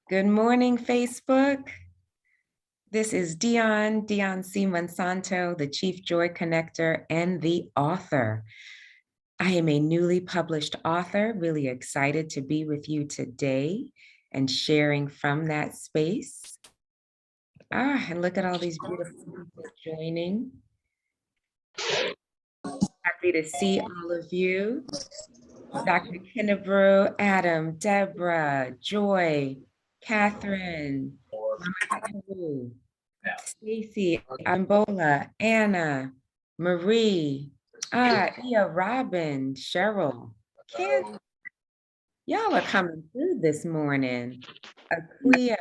Good morning, Facebook. This is Dionne C. Monsanto, the Chief Joy Connector and the author. I am a newly published author, really excited to be with you today and sharing from that space. And look at all these beautiful people joining. Happy to see all of you. Dr. Kennebrew, Adam, Deborah, Joy, Catherine, Mama Stacy, Ambola, Anna, Marie, Ia, Robin, Cheryl, Kim. Y'all are coming through this morning. Aquia.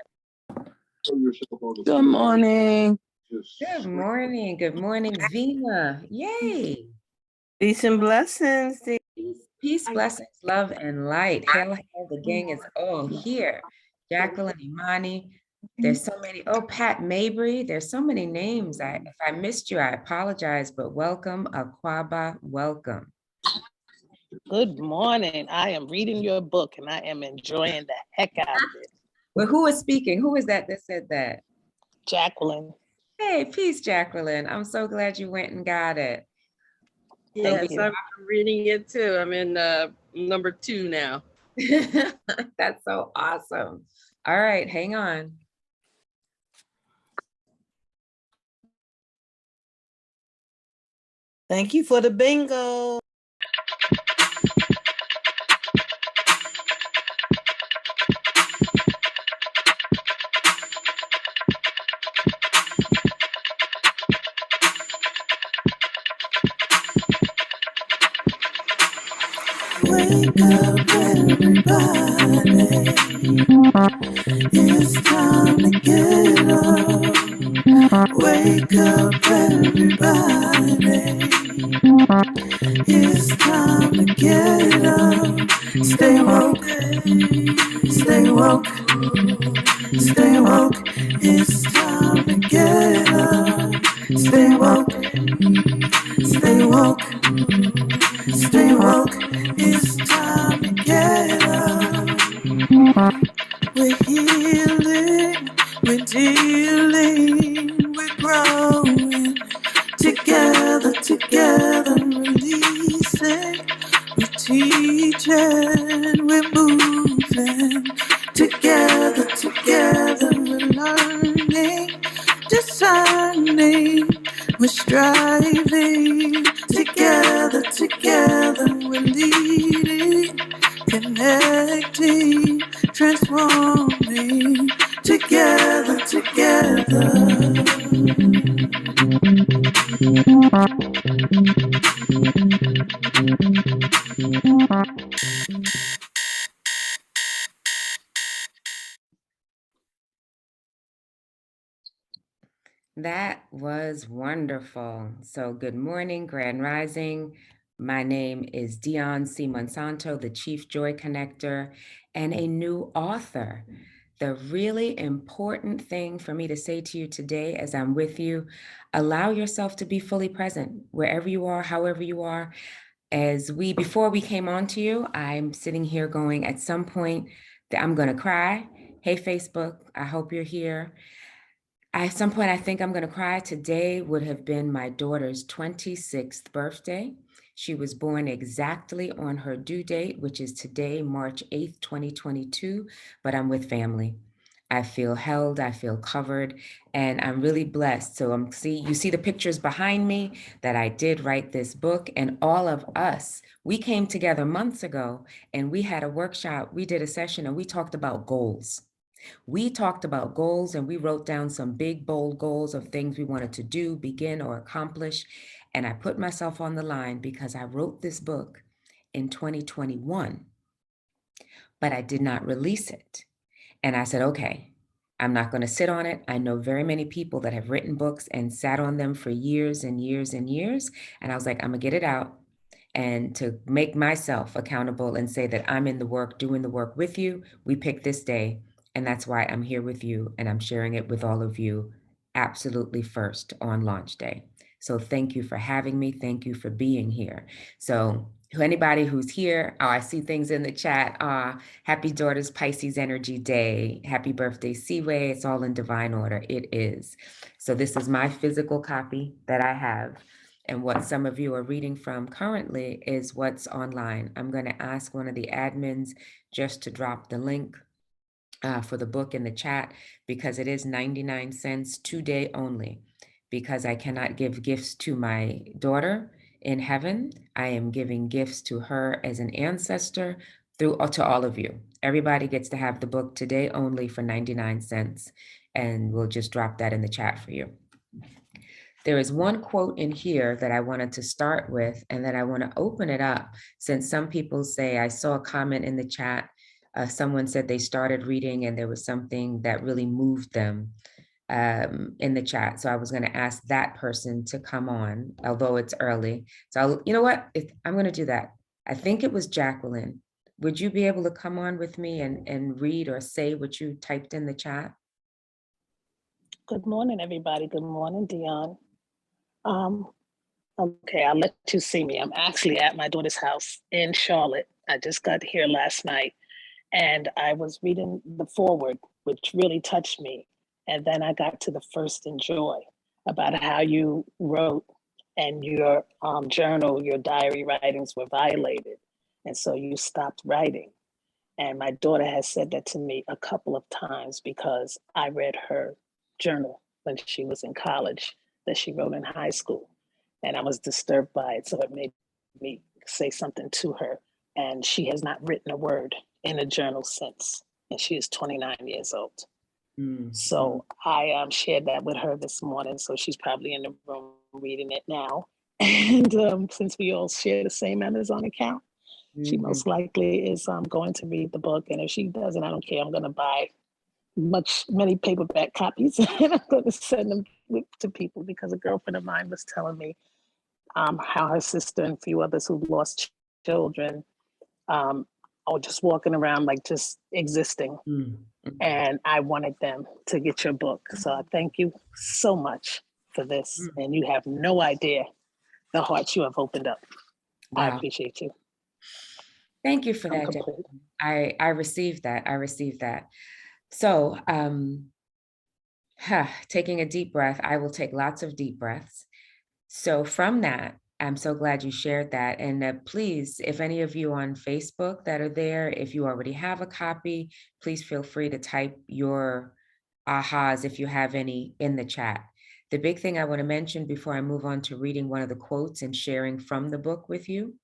Good morning. Good morning. Good morning, Vina. Yay. Peace and blessings. Peace, blessings, love, and light. Hail, hail, the gang is all here. Jacqueline, Imani, there's so many. Oh, Pat Mabry, there's so many names. If I missed you, I apologize, but welcome, Aquaba, welcome. Good morning. I am reading your book and I am enjoying the heck out of it. Well, who is speaking? Who is that said that? Jacqueline. Hey, peace, Jacqueline. I'm so glad you went and got it. Yes, I'm reading it too. I'm in number 2 now. That's so awesome. All right, hang on. Thank you for the bingo. Wake up, everybody. It's time to get up. Wake up, everybody. It's time to get up. Stay woke. Stay woke. Stay woke. It's time to get up. Stay woke. Stay woke. Stay woke. It's time to get up. We're healing, we're dealing, we're growing. Together, releasing. We're teaching, we're moving. Together, we're learning, discerning. We're striving. Together, we're leading, connecting, transforming. Together. That was wonderful. So good morning, Grand Rising. My name is Dionne C. Monsanto, the Chief Joy Connector and a new author. The really important thing for me to say to you today as I'm with you, allow yourself to be fully present wherever you are, however you are. Before we came on to you, I'm sitting here going, at some point that I'm going to cry. Hey, Facebook, I hope you're here. At some point, I think I'm going to cry. Today would have been my daughter's 26th birthday. She was born exactly on her due date, which is today, March 8th, 2022, but I'm with family. I feel held, I feel covered, and I'm really blessed. So you see the pictures behind me that I did write this book, and all of us, we came together months ago and we had a workshop, we did a session and we talked about goals. We talked about goals and we wrote down some big, bold goals of things we wanted to do, begin, or accomplish. And I put myself on the line because I wrote this book in 2021, but I did not release it. And I said, okay, I'm not going to sit on it. I know very many people that have written books and sat on them for years and years and years. And I was like, I'm going to get it out. And to make myself accountable and say that I'm in the work, doing the work with you, we picked this day. And that's why I'm here with you and I'm sharing it with all of you absolutely first on launch day. So thank you for having me. Thank you for being here. So anybody who's here, I see things in the chat. Happy Daughters Pisces Energy Day. Happy birthday, Seaway. It's all in divine order. It is. So this is my physical copy that I have. And what some of you are reading from currently is what's online. I'm going to ask one of the admins just to drop the link for the book in the chat, because it is 99 cents today only. Because I cannot give gifts to my daughter in heaven, I am giving gifts to her as an ancestor through to all of you. Everybody gets to have the book today only for 99 cents. And we'll just drop that in the chat for you. There is one quote in here that I wanted to start with, and then I want to open it up, since some people say, I saw a comment in the chat, someone said they started reading and there was something that really moved them in the chat. So I was going to ask that person to come on, although it's early. So you know what, I'm going to do that. I think it was Jacqueline. Would you be able to come on with me and read or say what you typed in the chat? Good morning, everybody. Good morning, Dionne. Okay, I'll let you see me. I'm actually at my daughter's house in Charlotte. I just got here last night, and I was reading the foreword, which really touched me. And then I got to the first enjoy about how you wrote and your journal, your diary writings were violated. And so you stopped writing. And my daughter has said that to me a couple of times because I read her journal when she was in college that she wrote in high school. And I was disturbed by it. So it made me say something to her. And she has not written a word in a journal since. And she is 29 years old. So I shared that with her this morning. So she's probably in the room reading it now. And since we all share the same Amazon account, she most likely is going to read the book. And if she doesn't, I don't care. I'm going to buy many paperback copies and I'm going to send them to people, because a girlfriend of mine was telling me how her sister and a few others who lost children are just walking around like just existing. And I wanted them to get your book. So I thank you so much for this. And you have no idea the hearts you have opened up. Wow. I appreciate you. Thank you for that. I received that. I received that. So taking a deep breath, I will take lots of deep breaths. So from that, I'm so glad you shared that. And please, if any of you on Facebook that are there, if you already have a copy, please feel free to type your ahas, if you have any, in the chat. The big thing I want to mention before I move on to reading one of the quotes and sharing from the book with you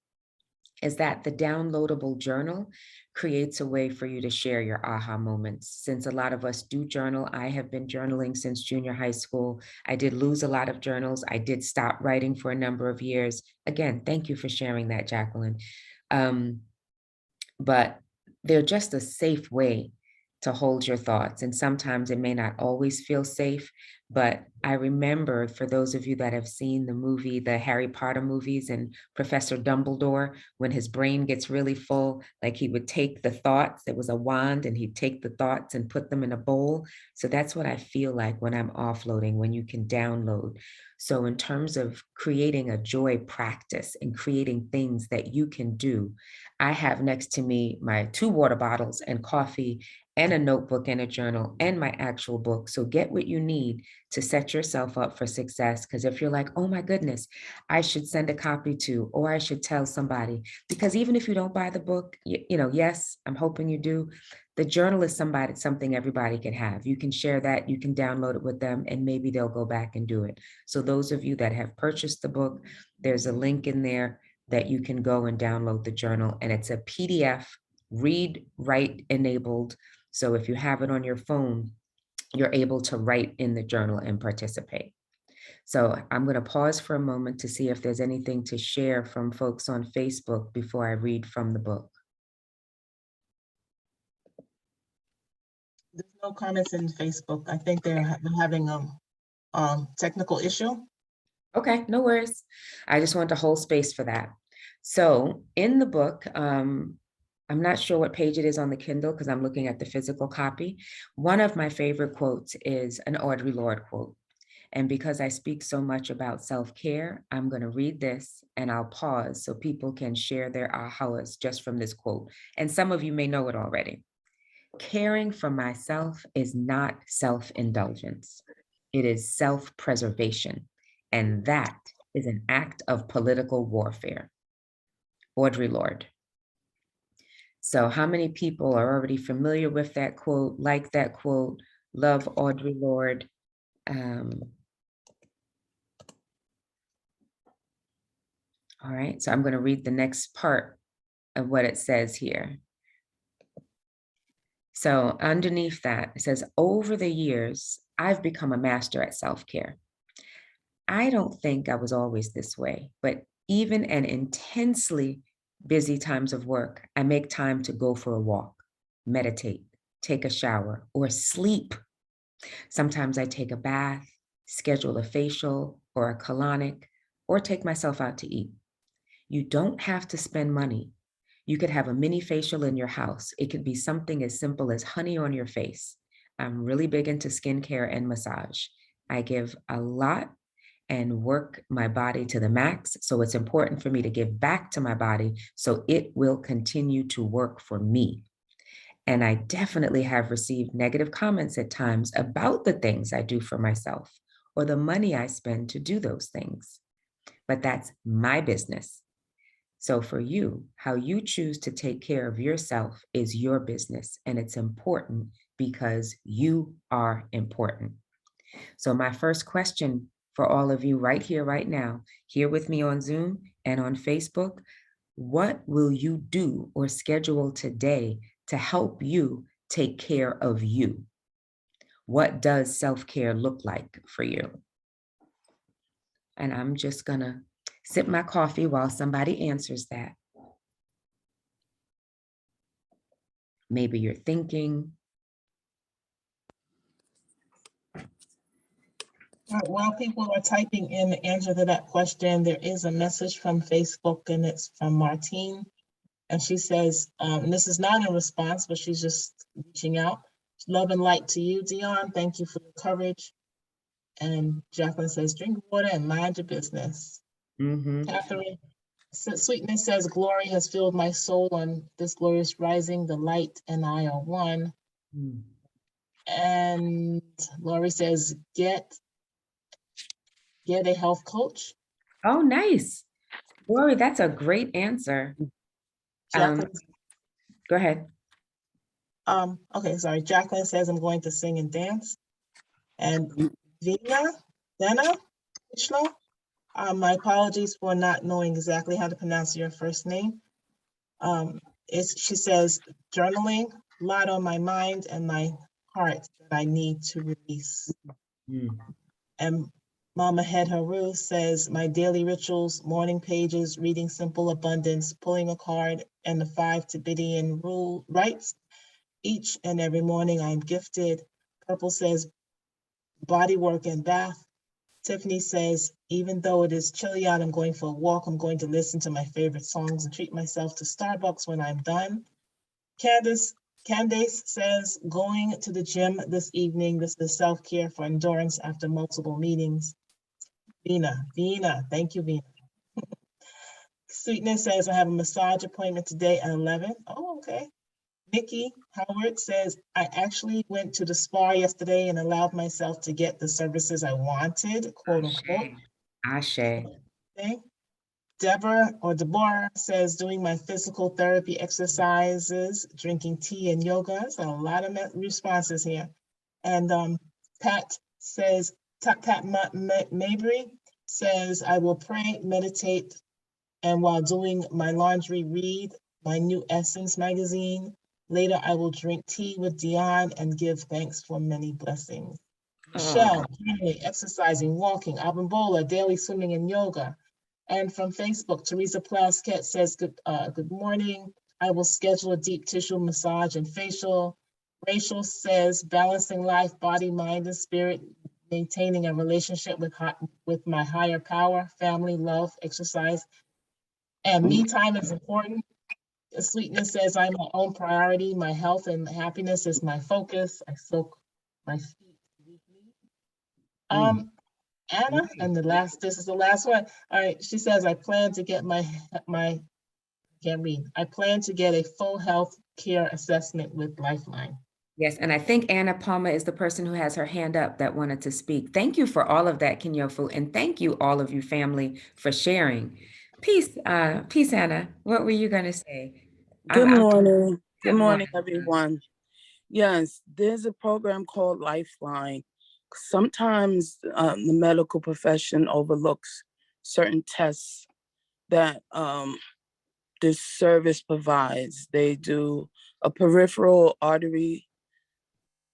is that the downloadable journal creates a way for you to share your aha moments. Since a lot of us do journal, I have been journaling since junior high school. I did lose a lot of journals. I did stop writing for a number of years. Again, thank you for sharing that, Jacqueline. But they're just a safe way to hold your thoughts. And sometimes it may not always feel safe, but I remember, for those of you that have seen the movie, the Harry Potter movies, and Professor Dumbledore, when his brain gets really full, like he would take the thoughts, there was a wand, and he'd take the thoughts and put them in a bowl. So that's what I feel like when I'm offloading, when you can download. So in terms of creating a joy practice and creating things that you can do, I have next to me my 2 water bottles and coffee and a notebook and a journal and my actual book. So get what you need to set yourself up for success. Because if you're like, oh my goodness, I should send a copy to, or I should tell somebody, because even if you don't buy the book, you know, yes, I'm hoping you do. The journal is something everybody can have. You can share that, you can download it with them, and maybe they'll go back and do it. So those of you that have purchased the book, there's a link in there that you can go and download the journal, and it's a PDF, read, write enabled. So if you have it on your phone, you're able to write in the journal and participate. So I'm going to pause for a moment to see if there's anything to share from folks on Facebook before I read from the book. There's no comments in Facebook. I think they're having a technical issue. Okay, no worries. I just want to hold space for that. So in the book, I'm not sure what page it is on the Kindle because I'm looking at the physical copy. One of my favorite quotes is an Audre Lorde quote. And because I speak so much about self-care, I'm going to read this and I'll pause so people can share their ahas just from this quote. And some of you may know it already. Caring for myself is not self-indulgence. It is self-preservation. And that is an act of political warfare. Audre Lorde. So how many people are already familiar with that quote, like that quote, love Audre Lorde? All right, so I'm going to read the next part of what it says here. So underneath that, it says, over the years, I've become a master at self-care. I don't think I was always this way, but even in intensely busy times of work, I make time to go for a walk, meditate, take a shower, or sleep. Sometimes I take a bath, schedule a facial or a colonic, or take myself out to eat. You don't have to spend money. You could have a mini facial in your house. It could be something as simple as honey on your face. I'm really big into skincare and massage. I give a lot and work my body to the max. So it's important for me to give back to my body so it will continue to work for me. And I definitely have received negative comments at times about the things I do for myself or the money I spend to do those things. But that's my business. So for you, how you choose to take care of yourself is your business, and it's important because you are important. So my first question for all of you right here, right now, here with me on Zoom and on Facebook, what will you do or schedule today to help you take care of you? What does self-care look like for you? And I'm just gonna sip my coffee while somebody answers that. Maybe you're thinking. While people are typing in the answer to that question, there is a message from Facebook, and it's from Martine. And she says, and this is not a response, but she's just reaching out. Love and light to you, Dionne. Thank you for your coverage. And Jacqueline says, drink water and mind your business. Catherine, Sweetness says, glory has filled my soul on this glorious rising. The light and I are one. And Lori says, get a health coach. Oh, nice. Lori, that's a great answer. Go ahead. Okay, sorry. Jacqueline says, I'm going to sing and dance. And Dana, my apologies for not knowing exactly how to pronounce your first name. She says, journaling, a lot on my mind and my heart that I need to release. And Mama Head Haru says, my daily rituals, morning pages, reading simple abundance, pulling a card, and the 5 Tibetan rule rites. Each and every morning I'm gifted. Purple says, body work and bath. Tiffany says, even though it is chilly out, I'm going for a walk. I'm going to listen to my favorite songs and treat myself to Starbucks when I'm done. Candace says, going to the gym this evening. This is self-care for endurance after multiple meetings. Vina, thank you, Vina. Sweetness says, I have a massage appointment today at 11. Oh, okay. Nikki Howard says, I actually went to the spa yesterday and allowed myself to get the services I wanted, quote unquote. Ashe. Okay. Deborah says, doing my physical therapy exercises, drinking tea and yoga. So a lot of responses here. And Pat says, Mabry says, I will pray, meditate, and while doing my laundry, read my new Essence magazine. Later, I will drink tea with Dionne and give thanks for many blessings. Michelle, exercising, walking, Abimbola, daily swimming and yoga. And from Facebook, Teresa Plaskett says, good morning. I will schedule a deep tissue massage and facial. Rachel says, balancing life, body, mind, and spirit, maintaining a relationship with my higher power, family, love, exercise. And me time is important. Sweetness says, I'm my own priority. My health and happiness is my focus. I soak my feet deeply. Anna, and this is the last one. All right, she says, I plan to get can't read. I plan to get a full health care assessment with Lifeline. Yes, and I think Anna Palmer is the person who has her hand up that wanted to speak. Thank you for all of that, Kinyofu, and thank you all of you family for sharing. Peace, peace, Anna. What were you gonna say? Good morning. Good Good morning, morning. everyone. Yes, there's a program called Lifeline. Sometimes the medical profession overlooks certain tests that this service provides. They do a peripheral artery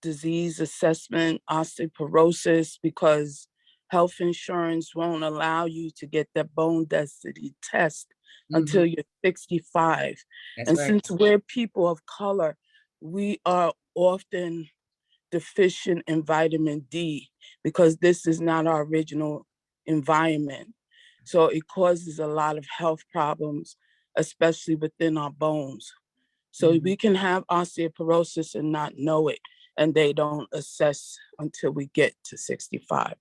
disease assessment, osteoporosis, because health insurance won't allow you to get that bone density test until you're 65. That's And right. since we're people of color, we are often deficient in vitamin D because this is not our original environment. So it causes a lot of health problems, especially within our bones. So we can have osteoporosis and not know it, and they don't assess until we get to 65.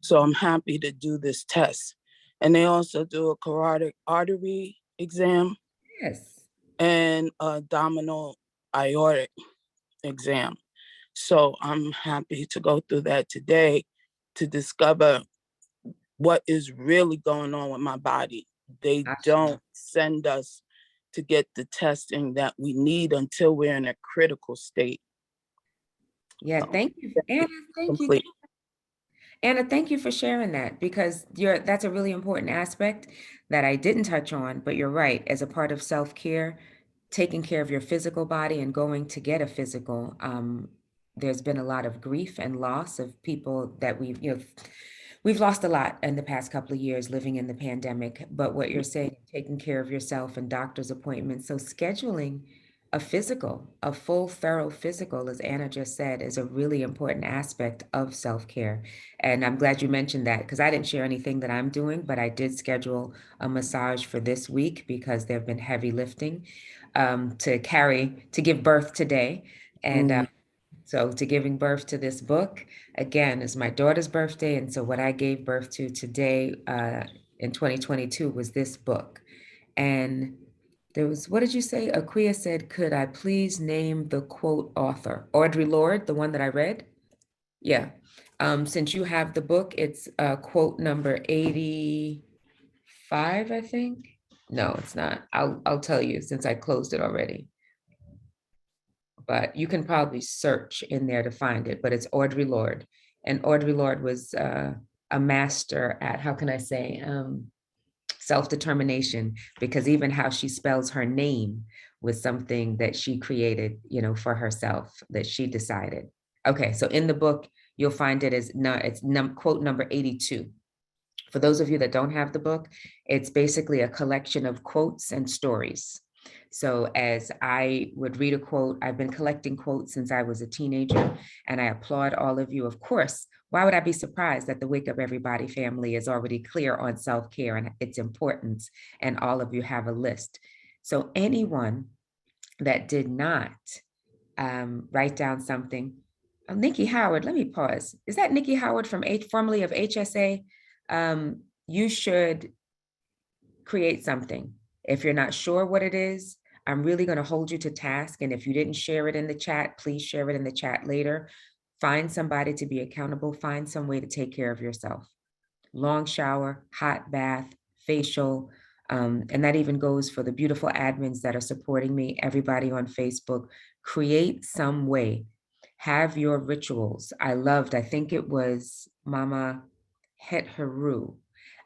So I'm happy to do this test. And they also do a carotid artery exam Yes. and a abdominal aortic exam. So I'm happy to go through that today to discover what is really going on with my body. They don't send us to get the testing that we need until we're in a critical state. Yeah, thank you, Anna. Thank you. Complete. Anna, thank you for sharing that because that's a really important aspect that I didn't touch on, but you're right. As a part of self-care, taking care of your physical body and going to get a physical, there's been a lot of grief and loss of people that we've lost a lot in the past couple of years living in the pandemic. But what you're saying, taking care of yourself and doctor's appointments, so scheduling a physical, a full, thorough physical, as Anna just said, is a really important aspect of self-care. And I'm glad you mentioned that because I didn't share anything that I'm doing, but I did schedule a massage for this week because there have been heavy lifting to give birth today. And so to giving birth to this book, again, is my daughter's birthday. And so what I gave birth to today in 2022 was this book. And there was, what did you say? Aquia said, could I please name the quote author? Audre Lorde, the one that I read? Yeah. Since you have the book, it's quote number 85, I think. No, it's not. I'll tell you since I closed it already. But you can probably search in there to find it, but it's Audre Lorde. And Audre Lorde was a master at, how can I say, self-determination, because even how she spells her name was something that she created, for herself, that she decided. Okay, so in the book, you'll find it as quote number 82. For those of you that don't have the book, it's basically a collection of quotes and stories. So as I would read a quote, I've been collecting quotes since I was a teenager, and I applaud all of you. Of course, why would I be surprised that the Wake Up Everybody family is already clear on self-care and its importance, and all of you have a list. So anyone that did not write down something, Nikki Howard, let me pause. Is that Nikki Howard formerly of HSA? You should create something. If you're not sure what it is, I'm really going to hold you to task. And if you didn't share it in the chat, please share it in the chat later. Find somebody to be accountable. Find some way to take care of yourself. Long shower, hot bath, facial. And that even goes for the beautiful admins that are supporting me, everybody on Facebook. Create some way. Have your rituals. I think it was Mama Het Haru.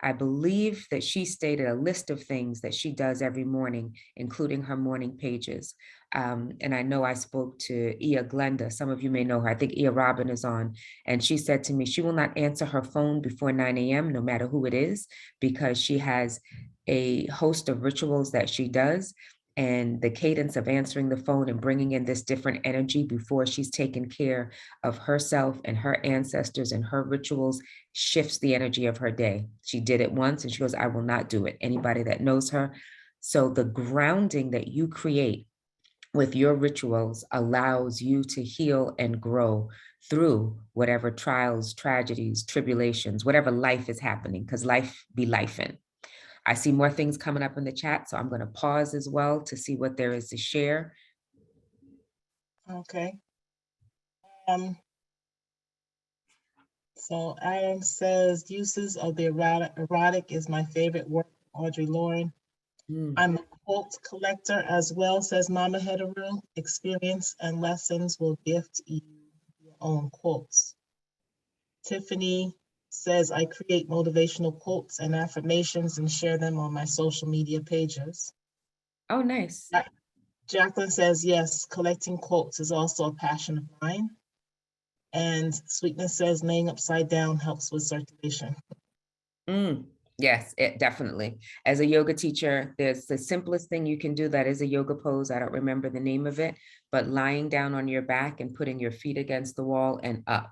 I believe that she stated a list of things that she does every morning, including her morning pages. And I know I spoke to Ia Glenda. Some of you may know her. I think Ia Robin is on. And she said to me, she will not answer her phone before 9 a.m., no matter who it is, because she has a host of rituals that she does. And the cadence of answering the phone and bringing in this different energy before she's taken care of herself and her ancestors and her rituals shifts the energy of her day. She did it once and she goes, I will not do it. Anybody that knows her. So the grounding that you create with your rituals allows you to heal and grow through whatever trials, tragedies, tribulations, whatever life is happening, because life be lifing. I see more things coming up in the chat, so I'm going to pause as well to see what there is to share. Okay. So Aaron says, uses of the erotic is my favorite work, Audrey Lauren. I'm a quote collector as well, says Mama Hetero. Experience and lessons will gift you your own quotes. Tiffany says, I create motivational quotes and affirmations and share them on my social media pages. Oh, nice. Jacqueline says, yes, collecting quotes is also a passion of mine. And Sweetness says, laying upside down helps with circulation. Yes, it definitely. As a yoga teacher, there's the simplest thing you can do that is a yoga pose. I don't remember the name of it, but lying down on your back and putting your feet against the wall and up.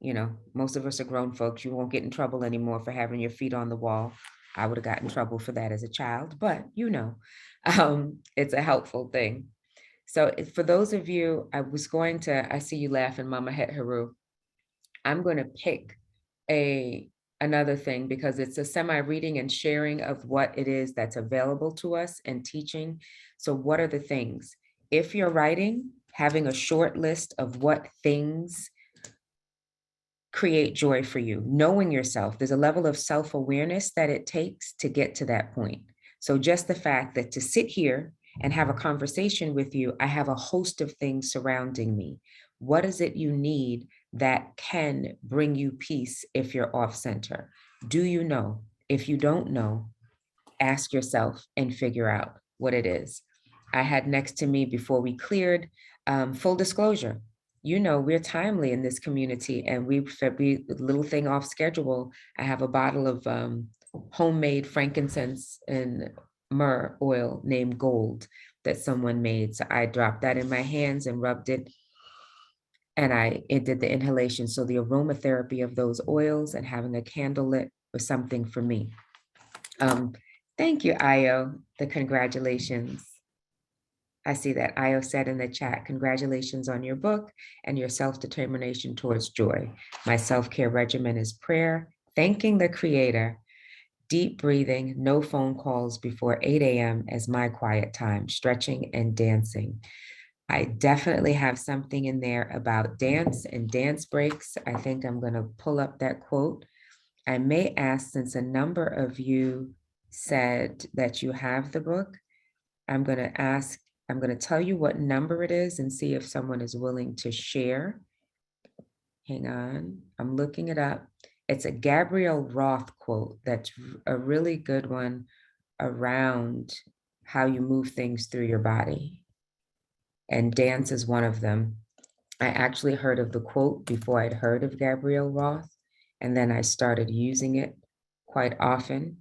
You know, most of us are grown folks. You won't get in trouble anymore for having your feet on the wall. I would have gotten in trouble for that as a child, but you know, it's a helpful thing. So for those of you, I see you laughing, Mama Het Haru. I'm going to pick another thing because it's a semi-reading and sharing of what it is that's available to us and teaching. So what are the things? If you're writing, having a short list of what things create joy for you, knowing yourself, there's a level of self-awareness that it takes to get to that point. So just the fact that to sit here and have a conversation with you, I have a host of things surrounding me. What is it you need that can bring you peace if you're off center? Do you know? If you don't know, ask yourself and figure out what it is. I had next to me before we cleared, full disclosure, you know, we're timely in this community and we little thing off schedule. I have a bottle of homemade frankincense and myrrh oil named Gold that someone made. So I dropped that in my hands and rubbed it and it did the inhalation. So the aromatherapy of those oils and having a candle lit was something for me. Thank you, Io, the congratulations. I see that Io said in the chat, congratulations on your book and your self-determination towards joy. My self-care regimen is prayer, thanking the creator, deep breathing, no phone calls before 8 a.m. as my quiet time, stretching and dancing. I definitely have something in there about dance and dance breaks. I think I'm going to pull up that quote. I may ask, since a number of you said that you have the book, I'm going to tell you what number it is and see if someone is willing to share. Hang on, I'm looking it up. It's a Gabrielle Roth quote that's a really good one around how you move things through your body. And dance is one of them. I actually heard of the quote before I'd heard of Gabrielle Roth, and then I started using it quite often.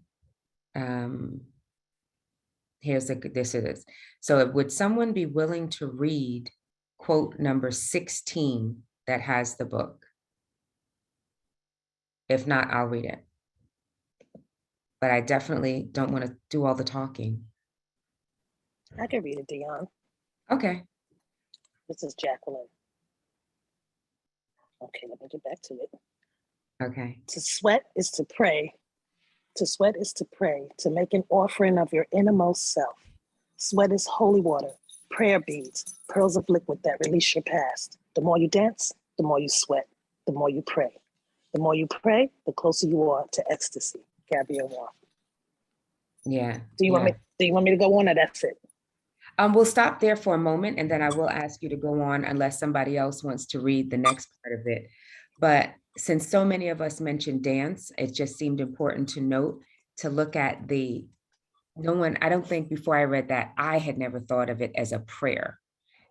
This it is. So would someone be willing to read quote number 16 that has the book? If not, I'll read it. But I definitely don't want to do all the talking. I can read it, Dionne. Okay. This is Jacqueline. Okay, let me get back to it. Okay. To sweat is to pray. To sweat is to pray, to make an offering of your innermost self. Sweat is holy water, prayer beads, pearls of liquid that release your past. The more you dance, the more you sweat, the more you pray. The more you pray, the closer you are to ecstasy. Gabrielle Roth. Yeah. Do you want me to go on, or that's it? We'll stop there for a moment and then I will ask you to go on unless somebody else wants to read the next part of it. But since so many of us mentioned dance, it just seemed important to note, to look at I don't think before I read that, I had never thought of it as a prayer.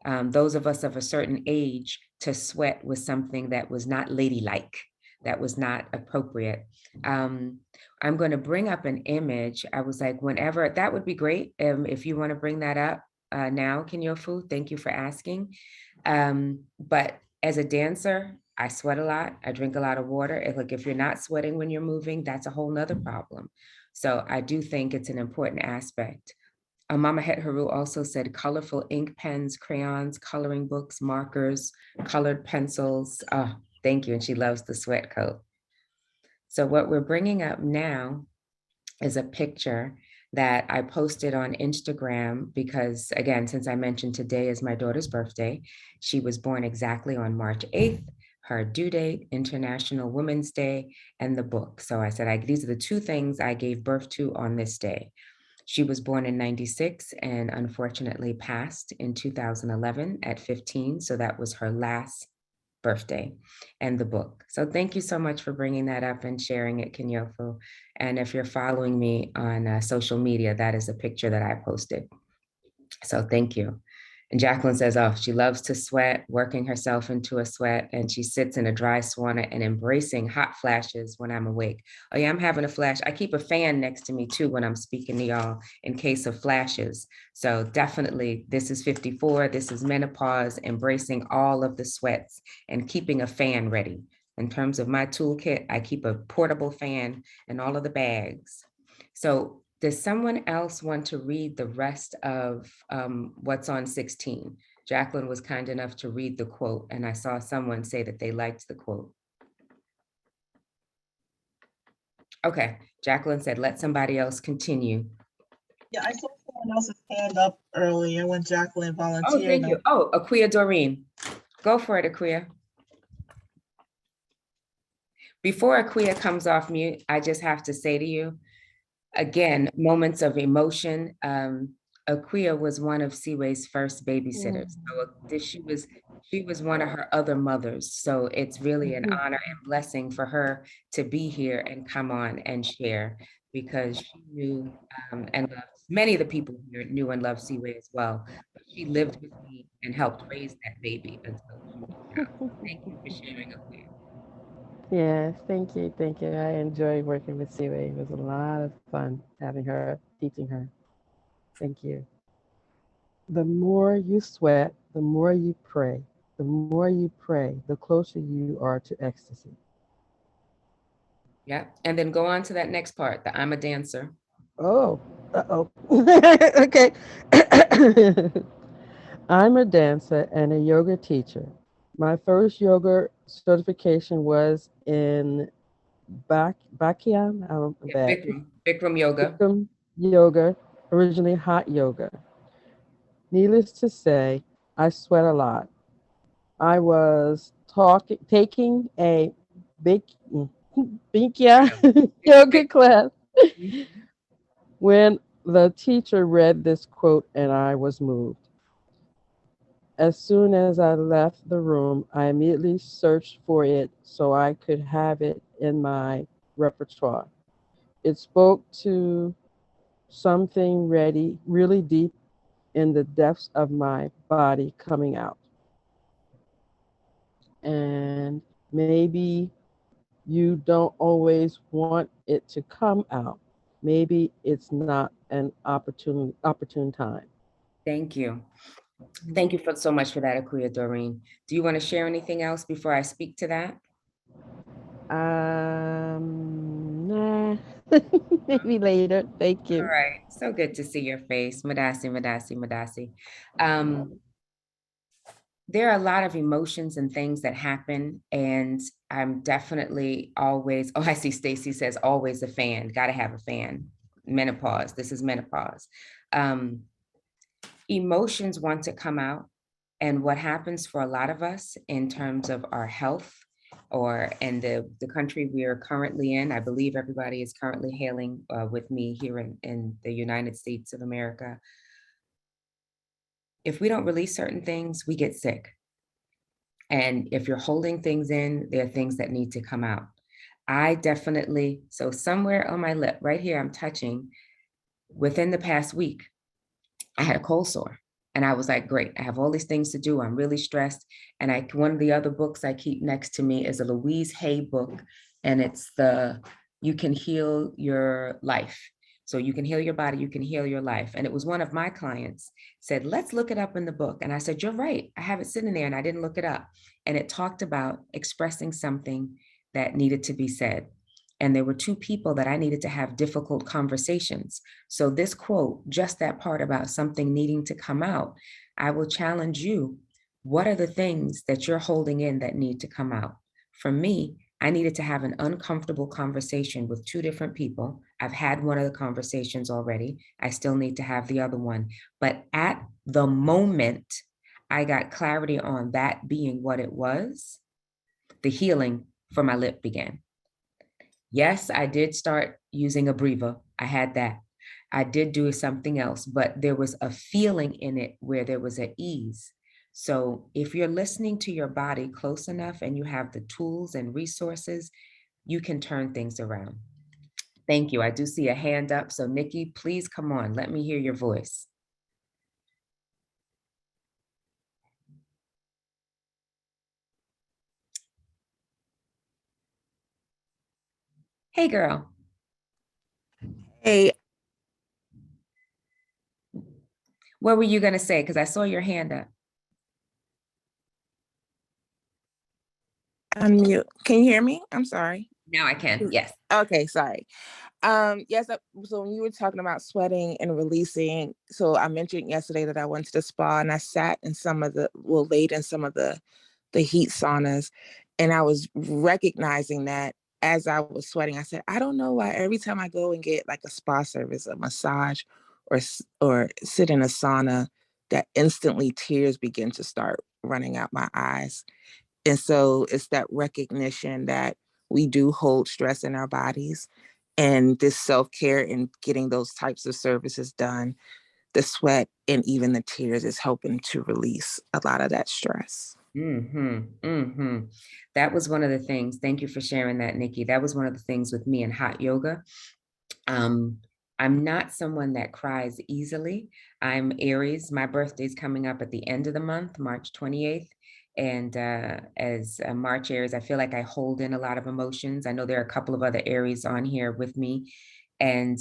Those of us of a certain age, to sweat was something that was not ladylike, that was not appropriate. I'm going to bring up an image. I was like, whenever, that would be great if you want to bring that up now, Kinyofu, thank you for asking. But as a dancer, I sweat a lot. I drink a lot of water. If you're not sweating when you're moving, that's a whole nother problem. So I do think it's an important aspect. Mama Het Haru also said colorful ink pens, crayons, coloring books, markers, colored pencils. Oh, thank you. And she loves the sweat coat. So what we're bringing up now is a picture that I posted on Instagram because, again, since I mentioned today is my daughter's birthday, she was born exactly on March 8th, her due date, International Women's Day, and the book. So I said, these are the two things I gave birth to on this day. She was born in 96 and unfortunately passed in 2011 at 15. So that was her last birthday and the book. So thank you so much for bringing that up and sharing it, Kenyofu. And if you're following me on social media, that is a picture that I posted. So thank you. And Jacqueline says, oh, she loves to sweat, working herself into a sweat, and she sits in a dry sauna and embracing hot flashes when I'm awake. Oh yeah, I'm having a flash. I keep a fan next to me too when I'm speaking to y'all in case of flashes. So definitely, this is 54, this is menopause, embracing all of the sweats and keeping a fan ready. In terms of my toolkit, I keep a portable fan in all of the bags. So does someone else want to read the rest of what's on 16? Jacqueline was kind enough to read the quote, and I saw someone say that they liked the quote. Okay, Jacqueline said, let somebody else continue. Yeah, I saw someone else's hand up earlier when Jacqueline volunteered. Oh, thank you. Oh, Aquia Doreen. Go for it, Aquia. Before Aquia comes off mute, I just have to say to you, again, moments of emotion. Aquia was one of Seaway's first babysitters. So she was one of her other mothers. So it's really an honor and blessing for her to be here and come on and share because she knew and loved, many of the people here knew and loved Seaway as well. But she lived with me and helped raise that baby until she moved out. Thank you for sharing, Aquia. Yes, thank you, thank you. I enjoyed working with Siwei. It was a lot of fun having her, teaching her. Thank you. The more you sweat, the more you pray. The more you pray, the closer you are to ecstasy. Yeah, and then go on to that next part, the I'm a dancer. Oh, uh-oh. Okay. I'm a dancer and a yoga teacher. My first yoga certification was in Bhakyam, Yeah, Bikram yoga. Bikram yoga, originally hot yoga. Needless to say, I sweat a lot. I was taking a big Bikya yoga class when the teacher read this quote and I was moved. As soon as I left the room, I immediately searched for it so I could have it in my repertoire. It spoke to something really deep in the depths of my body coming out. And maybe you don't always want it to come out. Maybe it's not an opportune time. Thank you. Thank you so much for that, Akuya Doreen. Do you want to share anything else before I speak to that? Nah. Maybe later. Thank All you. right. So good to see your face. Madasi, Madasi, Madasi. There are a lot of emotions and things that happen, and I'm definitely always, oh, I see Stacy says always a fan. Gotta have a fan. Menopause. This is menopause. Emotions want to come out. And what happens for a lot of us in terms of our health or in the country we are currently in, I believe everybody is currently hailing with me here in the United States of America. If we don't release certain things, we get sick. And if you're holding things in, there are things that need to come out. I definitely, so somewhere on my lip, right here, I'm touching, within the past week, I had a cold sore. And I was like, great, I have all these things to do. I'm really stressed. And one of the other books I keep next to me is a Louise Hay book. And it's You Can Heal Your Life. So you can heal your body, you can heal your life. And it was one of my clients said, let's look it up in the book. And I said, you're right. I have it sitting there and I didn't look it up. And it talked about expressing something that needed to be said. And there were two people that I needed to have difficult conversations. So this quote, just that part about something needing to come out, I will challenge you. What are the things that you're holding in that need to come out? For me, I needed to have an uncomfortable conversation with two different people. I've had one of the conversations already. I still need to have the other one. But at the moment, I got clarity on that being what it was. The healing for my lip began. Yes, I did start using a breather. I had that. I did do something else, but there was a feeling in it where there was an ease. So if you're listening to your body close enough and you have the tools and resources, you can turn things around. Thank you. I do see a hand up. So Nikki, please come on. Let me hear your voice. Hey, girl. Hey, What were you going to say? Because I saw your hand up. unmute. Can you hear me? I'm sorry. Now I can. Yes. Okay, sorry. Yes, so when you were talking about sweating and releasing, so I mentioned yesterday that I went to the spa and I sat in laid in some of the heat saunas, and I was recognizing that as I was sweating, I said, I don't know why every time I go and get like a spa service, a massage, or sit in a sauna, that instantly tears begin to start running out my eyes. And so it's that recognition that we do hold stress in our bodies, and this self-care and getting those types of services done, the sweat and even the tears is helping to release a lot of that stress. That was one of the things. Thank you for sharing that, Nikki. That was one of the things with me in hot yoga. I'm not someone that cries easily. I'm Aries. My birthday's coming up at the end of the month, March 28th. And as a March Aries, I feel like I hold in a lot of emotions. I know there are a couple of other Aries on here with me. And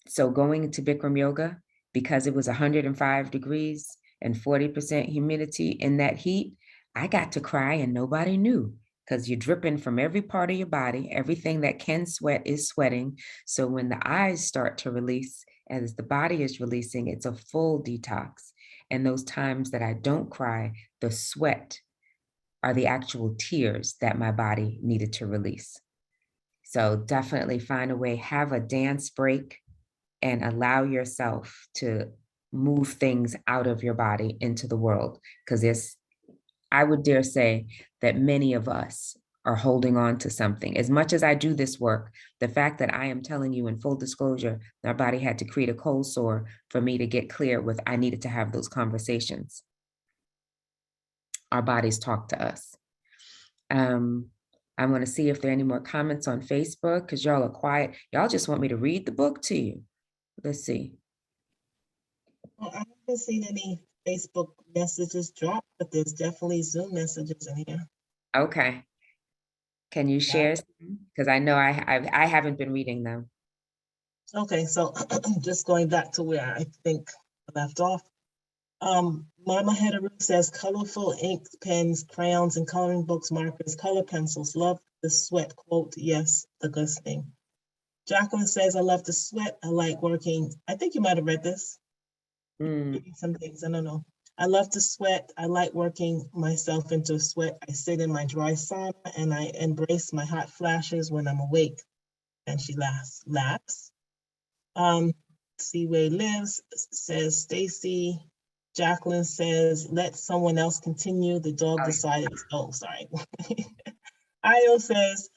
so going to Bikram yoga, because it was 105 degrees and 40% humidity in that heat, I got to cry and nobody knew, because you're dripping from every part of your body. Everything that can sweat is sweating. So when the eyes start to release, as the body is releasing, it's a full detox. And those times that I don't cry, the sweat are the actual tears that my body needed to release. So definitely find a way, have a dance break, and allow yourself to move things out of your body into the world. Because I would dare say that many of us are holding on to something. As much as I do this work, the fact that I am telling you in full disclosure, our body had to create a cold sore for me to get clear with, I needed to have those conversations. Our bodies talk to us. I'm going to see if there are any more comments on Facebook, because y'all are quiet. Y'all just want me to read the book to you. Let's see. Well, I haven't seen any Facebook messages drop, but there's definitely Zoom messages in here. Okay. Can you share some? Because I know I haven't been reading them. Okay, so just going back to where I think I left off. Mama Hedaru says colorful inks, pens, crayons, and coloring books, markers, color pencils. Love the sweat. Quote, yes, the glistening. Jacqueline says, I love to sweat. I like working. I think you might have read this. Reading some things, I don't know. I love to sweat. I like working myself into a sweat. I sit in my dry sauna and I embrace my hot flashes when I'm awake. And she laughs. Seaway Lives says, Stacy. Jacqueline says, let someone else continue. The dog decided, oh, sorry. Io says,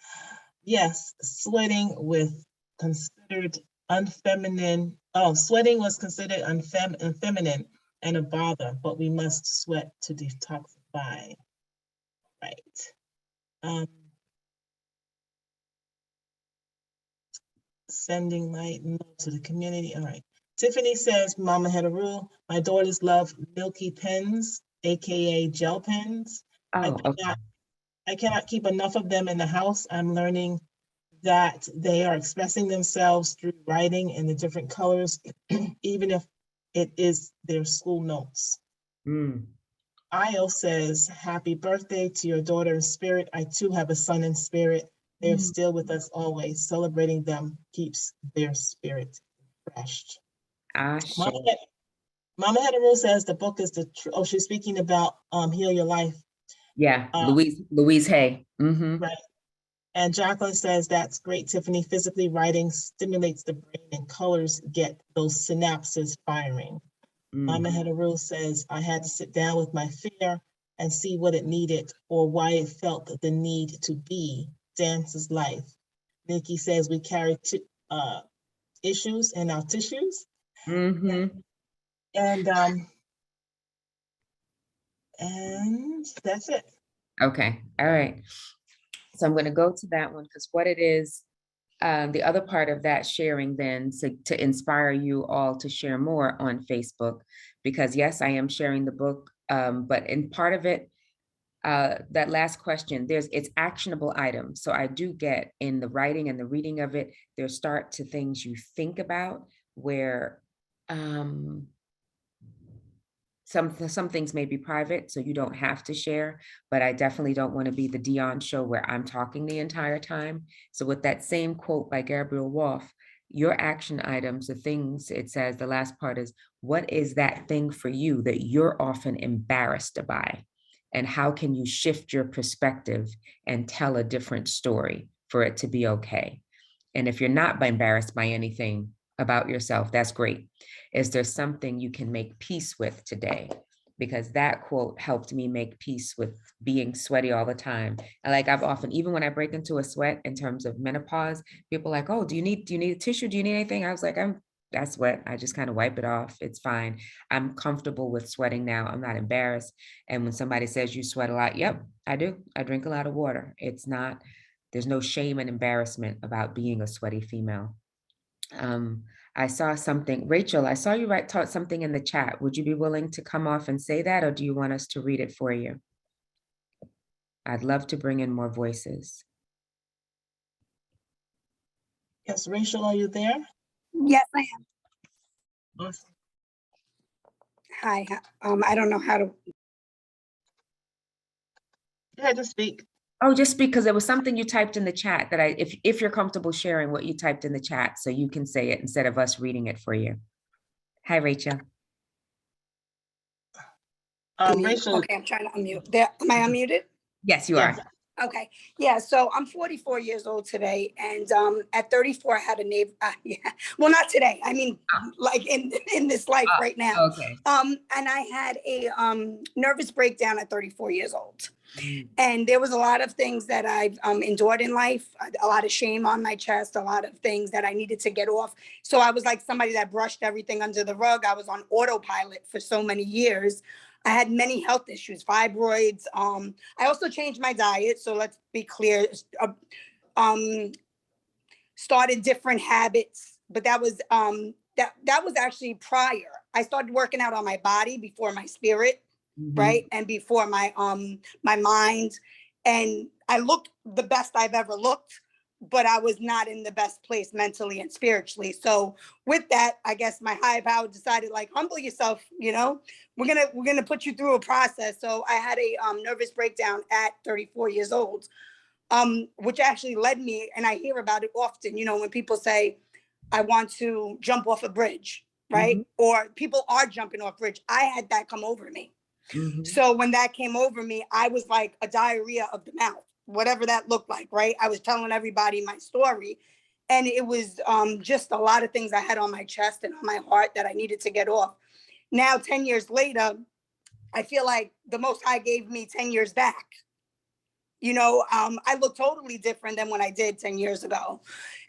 yes, sweating was considered unfeminine. Oh, sweating was considered unfeminine and a bother, but we must sweat to detoxify. Right. Sending light to the community. All right. Tiffany says, Mama had a rule. My daughters love milky pens, AKA gel pens. Oh, I cannot keep enough of them in the house. I'm learning that they are expressing themselves through writing in the different colors, even if it is their school notes. Io says, happy birthday to your daughter in spirit. I too have a son in spirit. They're still with us always. Celebrating them keeps their spirit fresh. Mama, Mama Hetero says the book is the truth. Oh, she's speaking about Heal Your Life. Yeah, Louise Hay. Right. And Jacqueline says, that's great, Tiffany. Physically writing stimulates the brain and colors get those synapses firing. Mama Hetero says, I had to sit down with my fear and see what it needed or why it felt the need to be. Dance is life. Nikki says we carry issues in our tissues. And that's it. Okay, all right. So I'm going to go to that one because what it is, the other part of that sharing then to inspire you all to share more on Facebook, because yes, I am sharing the book, but in part of it, that last question, it's actionable items. So I do get in the writing and the reading of it, there's start to things you think about where some things may be private, so you don't have to share, but I definitely don't want to be the Dionne show where I'm talking the entire time. So with that same quote by Gabriel Wolf, your action items, the things it says, the last part is, what is that thing for you that you're often embarrassed by? And how can you shift your perspective and tell a different story for it to be okay? And if you're not embarrassed by anything about yourself, that's great. Is there something you can make peace with today? Because that quote helped me make peace with being sweaty all the time. And like I've often, even when I break into a sweat in terms of menopause, people are like, oh, do you need a tissue? Do you need anything? I was like, that's sweat. I just kind of wipe it off. It's fine. I'm comfortable with sweating now. I'm not embarrassed. And when somebody says you sweat a lot, yep, I do. I drink a lot of water. There's no shame and embarrassment about being a sweaty female. I saw something, Rachel, I saw you taught something in the chat. Would you be willing to come off and say that, or do you want us to read it for you? I'd love to bring in more voices. Yes, Rachel, are you there? Yes, I am. Awesome. Hi, I don't know how to. Go ahead to speak. Oh, just because there was something you typed in the chat that if you're comfortable sharing what you typed in the chat, so you can say it instead of us reading it for you. Hi, Rachel. Rachel. Okay, I'm trying to unmute. Am I unmuted? Yes, you are. Okay. Yeah. So I'm 44 years old today, and at 34, I had a neighbor. Yeah. Well, not today. I mean, like in this life right now. Okay. And I had a nervous breakdown at 34 years old. And there was a lot of things that I've endured in life, a lot of shame on my chest, a lot of things that I needed to get off. So I was like somebody that brushed everything under the rug. I was on autopilot for so many years. I had many health issues, fibroids. I also changed my diet. So let's be clear. Started different habits, but that was actually prior. I started working out on my body before my spirit. Right. And before my mind, and I looked the best I've ever looked, but I was not in the best place mentally and spiritually. So with that, I guess my higher power decided, like, humble yourself, we're going to put you through a process. So I had a nervous breakdown at 34 years old, which actually led me, and I hear about it often, when people say, I want to jump off a bridge, right? Or people are jumping off bridge. I had that come over me. So when that came over me, I was like a diarrhea of the mouth, whatever that looked like, right? I was telling everybody my story, and it was just a lot of things I had on my chest and on my heart that I needed to get off. Now, 10 years later, I feel like the Most High gave me 10 years back. I look totally different than when I did 10 years ago.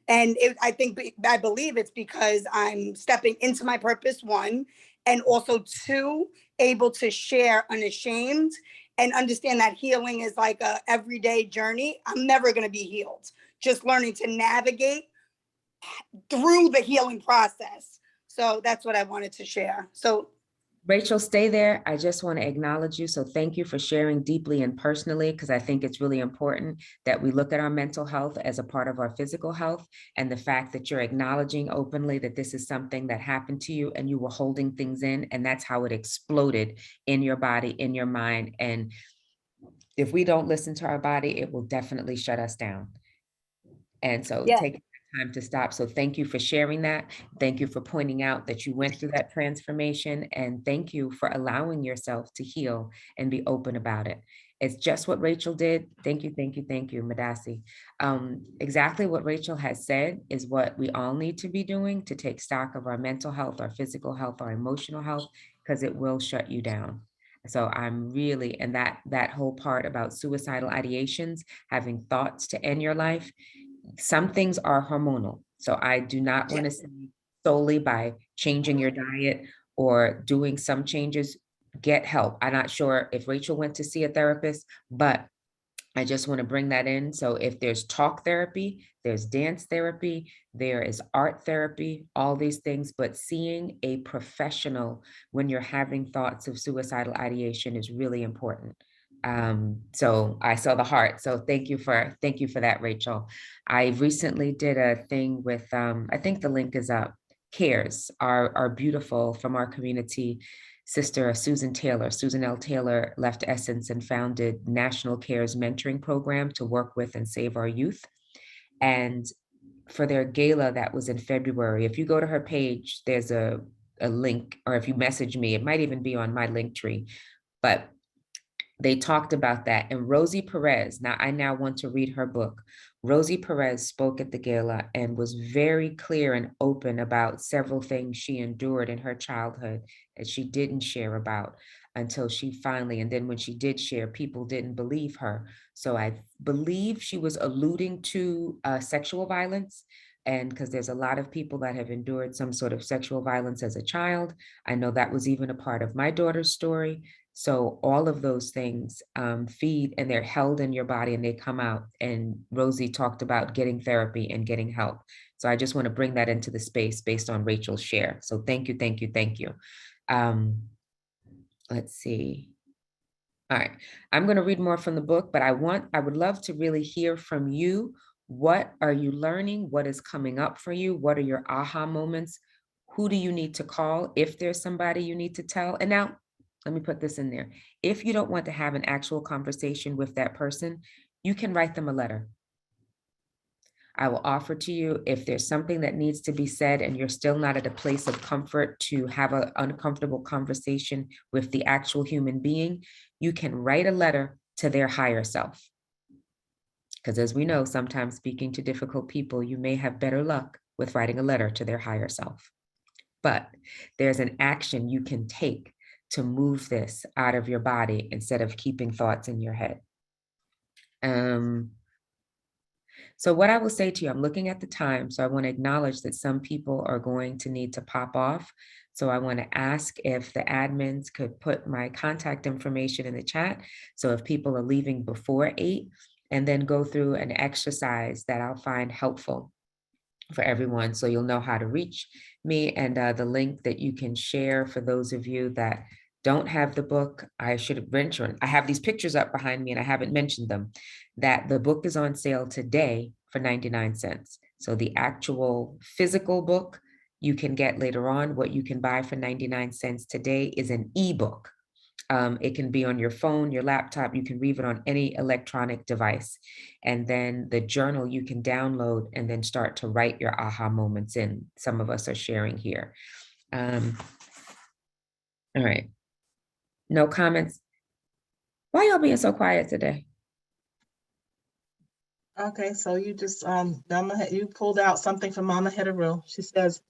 And I believe it's because I'm stepping into my purpose, one, and also two, able to share unashamed and understand that healing is like a everyday journey. I'm never going to be healed, just learning to navigate through the healing process. So that's what I wanted to share. So Rachel, stay there. I just want to acknowledge you. So thank you for sharing deeply and personally, because I think it's really important that we look at our mental health as a part of our physical health, and the fact that you're acknowledging openly that this is something that happened to you and you were holding things in, and that's how it exploded in your body, in your mind. And if we don't listen to our body, it will definitely shut us down. And so Yeah. take time to stop. So thank you for sharing that. Thank you for pointing out that you went through that transformation. And thank you for allowing yourself to heal and be open about it. It's just what Rachel did. Thank you, thank you, thank you, Madasi. Exactly what Rachel has said is what we all need to be doing to take stock of our mental health, our physical health, our emotional health, because it will shut you down. So I'm really, and that whole part about suicidal ideations, having thoughts to end your life, some things are hormonal. So I do not want to say solely by changing your diet or doing some changes, get help. I'm not sure if Rachel went to see a therapist, but I just want to bring that in. So if there's talk therapy, there's dance therapy, there is art therapy, all these things, but seeing a professional when you're having thoughts of suicidal ideation is really important. So I saw the heart. So thank you for that, Rachel. I recently did a thing with, I think the link is up, CARES, our beautiful from our community sister, Susan L. Taylor left Essence and founded National CARES mentoring program to work with and save our youth. And for their gala that was in February, if you go to her page, there's a link, or if you message me, it might even be on my link tree, but they talked about that. And Rosie Perez, now I now want to read her book. Rosie Perez spoke at the gala and was very clear and open about several things she endured in her childhood that she didn't share about until she finally, and then when she did share, people didn't believe her. So I believe she was alluding to sexual violence. And because there's a lot of people that have endured some sort of sexual violence as a child. I know that was even a part of my daughter's story. So all of those things feed, and they're held in your body and they come out. And Rosie talked about getting therapy and getting help. So I just want to bring that into the space based on Rachel's share. So thank you, thank you, thank you. Let's see. All right, I'm going to read more from the book, but I would love to really hear from you. What are you learning? What is coming up for you? What are your aha moments? Who do you need to call if there's somebody you need to tell? And now, let me put this in there. If you don't want to have an actual conversation with that person, you can write them a letter. I will offer to you, if there's something that needs to be said and you're still not at a place of comfort to have an uncomfortable conversation with the actual human being, you can write a letter to their higher self. Because as we know, sometimes speaking to difficult people, you may have better luck with writing a letter to their higher self. But there's an action you can take to move this out of your body instead of keeping thoughts in your head. So what I will say to you, I'm looking at the time, so I want to acknowledge that some people are going to need to pop off. So I want to ask if the admins could put my contact information in the chat. So if people are leaving before 8, and then go through an exercise that I'll find helpful for everyone. So you'll know how to reach me, and the link that you can share for those of you that don't have the book. I should mention, I have these pictures up behind me and I haven't mentioned them, that the book is on sale today for 99 cents. So the actual physical book you can get later on. What you can buy for 99 cents today is an ebook. It can be on your phone, your laptop, you can read it on any electronic device. And then the journal you can download and then start to write your aha moments in. Some of us are sharing here. All right. No comments. Why y'all being so quiet today? Okay, so you just, you pulled out something from Mama Hitaru. She says,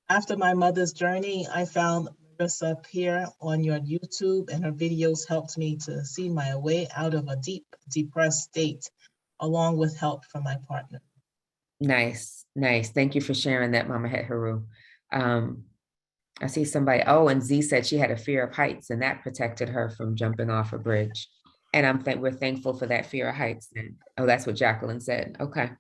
after my mother's journey, I found Marissa appear on your YouTube, and her videos helped me to see my way out of a deep, depressed state, along with help from my partner. Nice, nice. Thank you for sharing that, Mama Hitaru. I see somebody, oh, and Z said she had a fear of heights and that protected her from jumping off a bridge. And we're thankful for that fear of heights then. Oh, that's what Jacqueline said. Okay.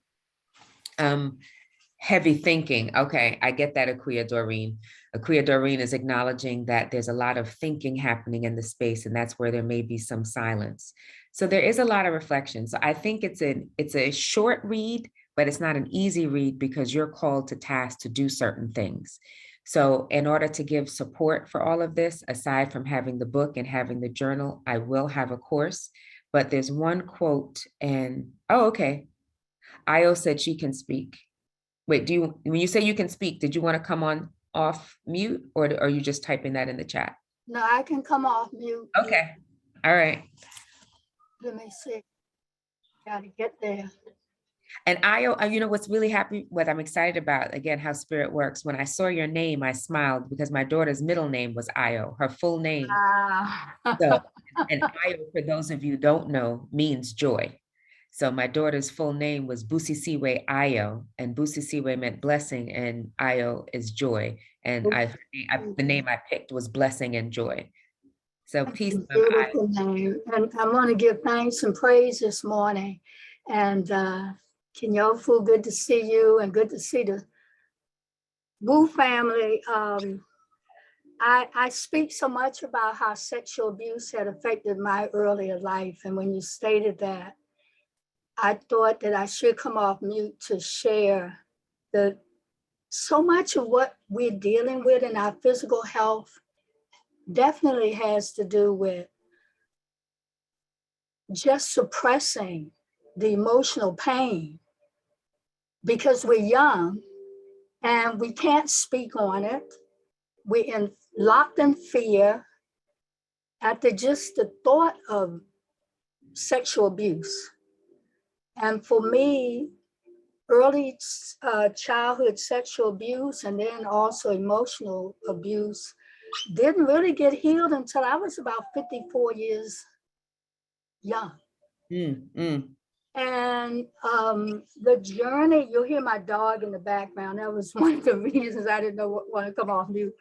Heavy thinking. Okay, I get that, Aquia Doreen. Aquia Doreen is acknowledging that there's a lot of thinking happening in the space, and that's where there may be some silence. So there is a lot of reflection. So I think it's a short read, but it's not an easy read because you're called to task to do certain things. So in order to give support for all of this, aside from having the book and having the journal, I will have a course, but there's one quote and, oh, okay. Io said she can speak. Wait, when you say you can speak, did you want to come on off mute, or are you just typing that in the chat? No, I can come off mute. Okay. All right. Let me see. Gotta get there. And Io, you know what's really what I'm excited about, again, how spirit works. When I saw your name, I smiled because my daughter's middle name was Io, her full name. So, and Io, for those of you who don't know, means joy. So my daughter's full name was Busisiwe Io, and Busisiwe meant blessing, and Io is joy. And the name I picked was blessing and joy. So peace. Beautiful name. And I want to give thanks and praise this morning. And Kenyofu, good to see you and good to see the Wu family. I speak so much about how sexual abuse had affected my earlier life. And when you stated that, I thought that I should come off mute to share that so much of what we're dealing with in our physical health definitely has to do with just suppressing the emotional pain because we're young and we can't speak on it. We're locked in fear at just the thought of sexual abuse. And for me, early childhood sexual abuse and then also emotional abuse didn't really get healed until I was about 54 years young. And the journey, you'll hear my dog in the background. That was one of the reasons I didn't want to come off mute.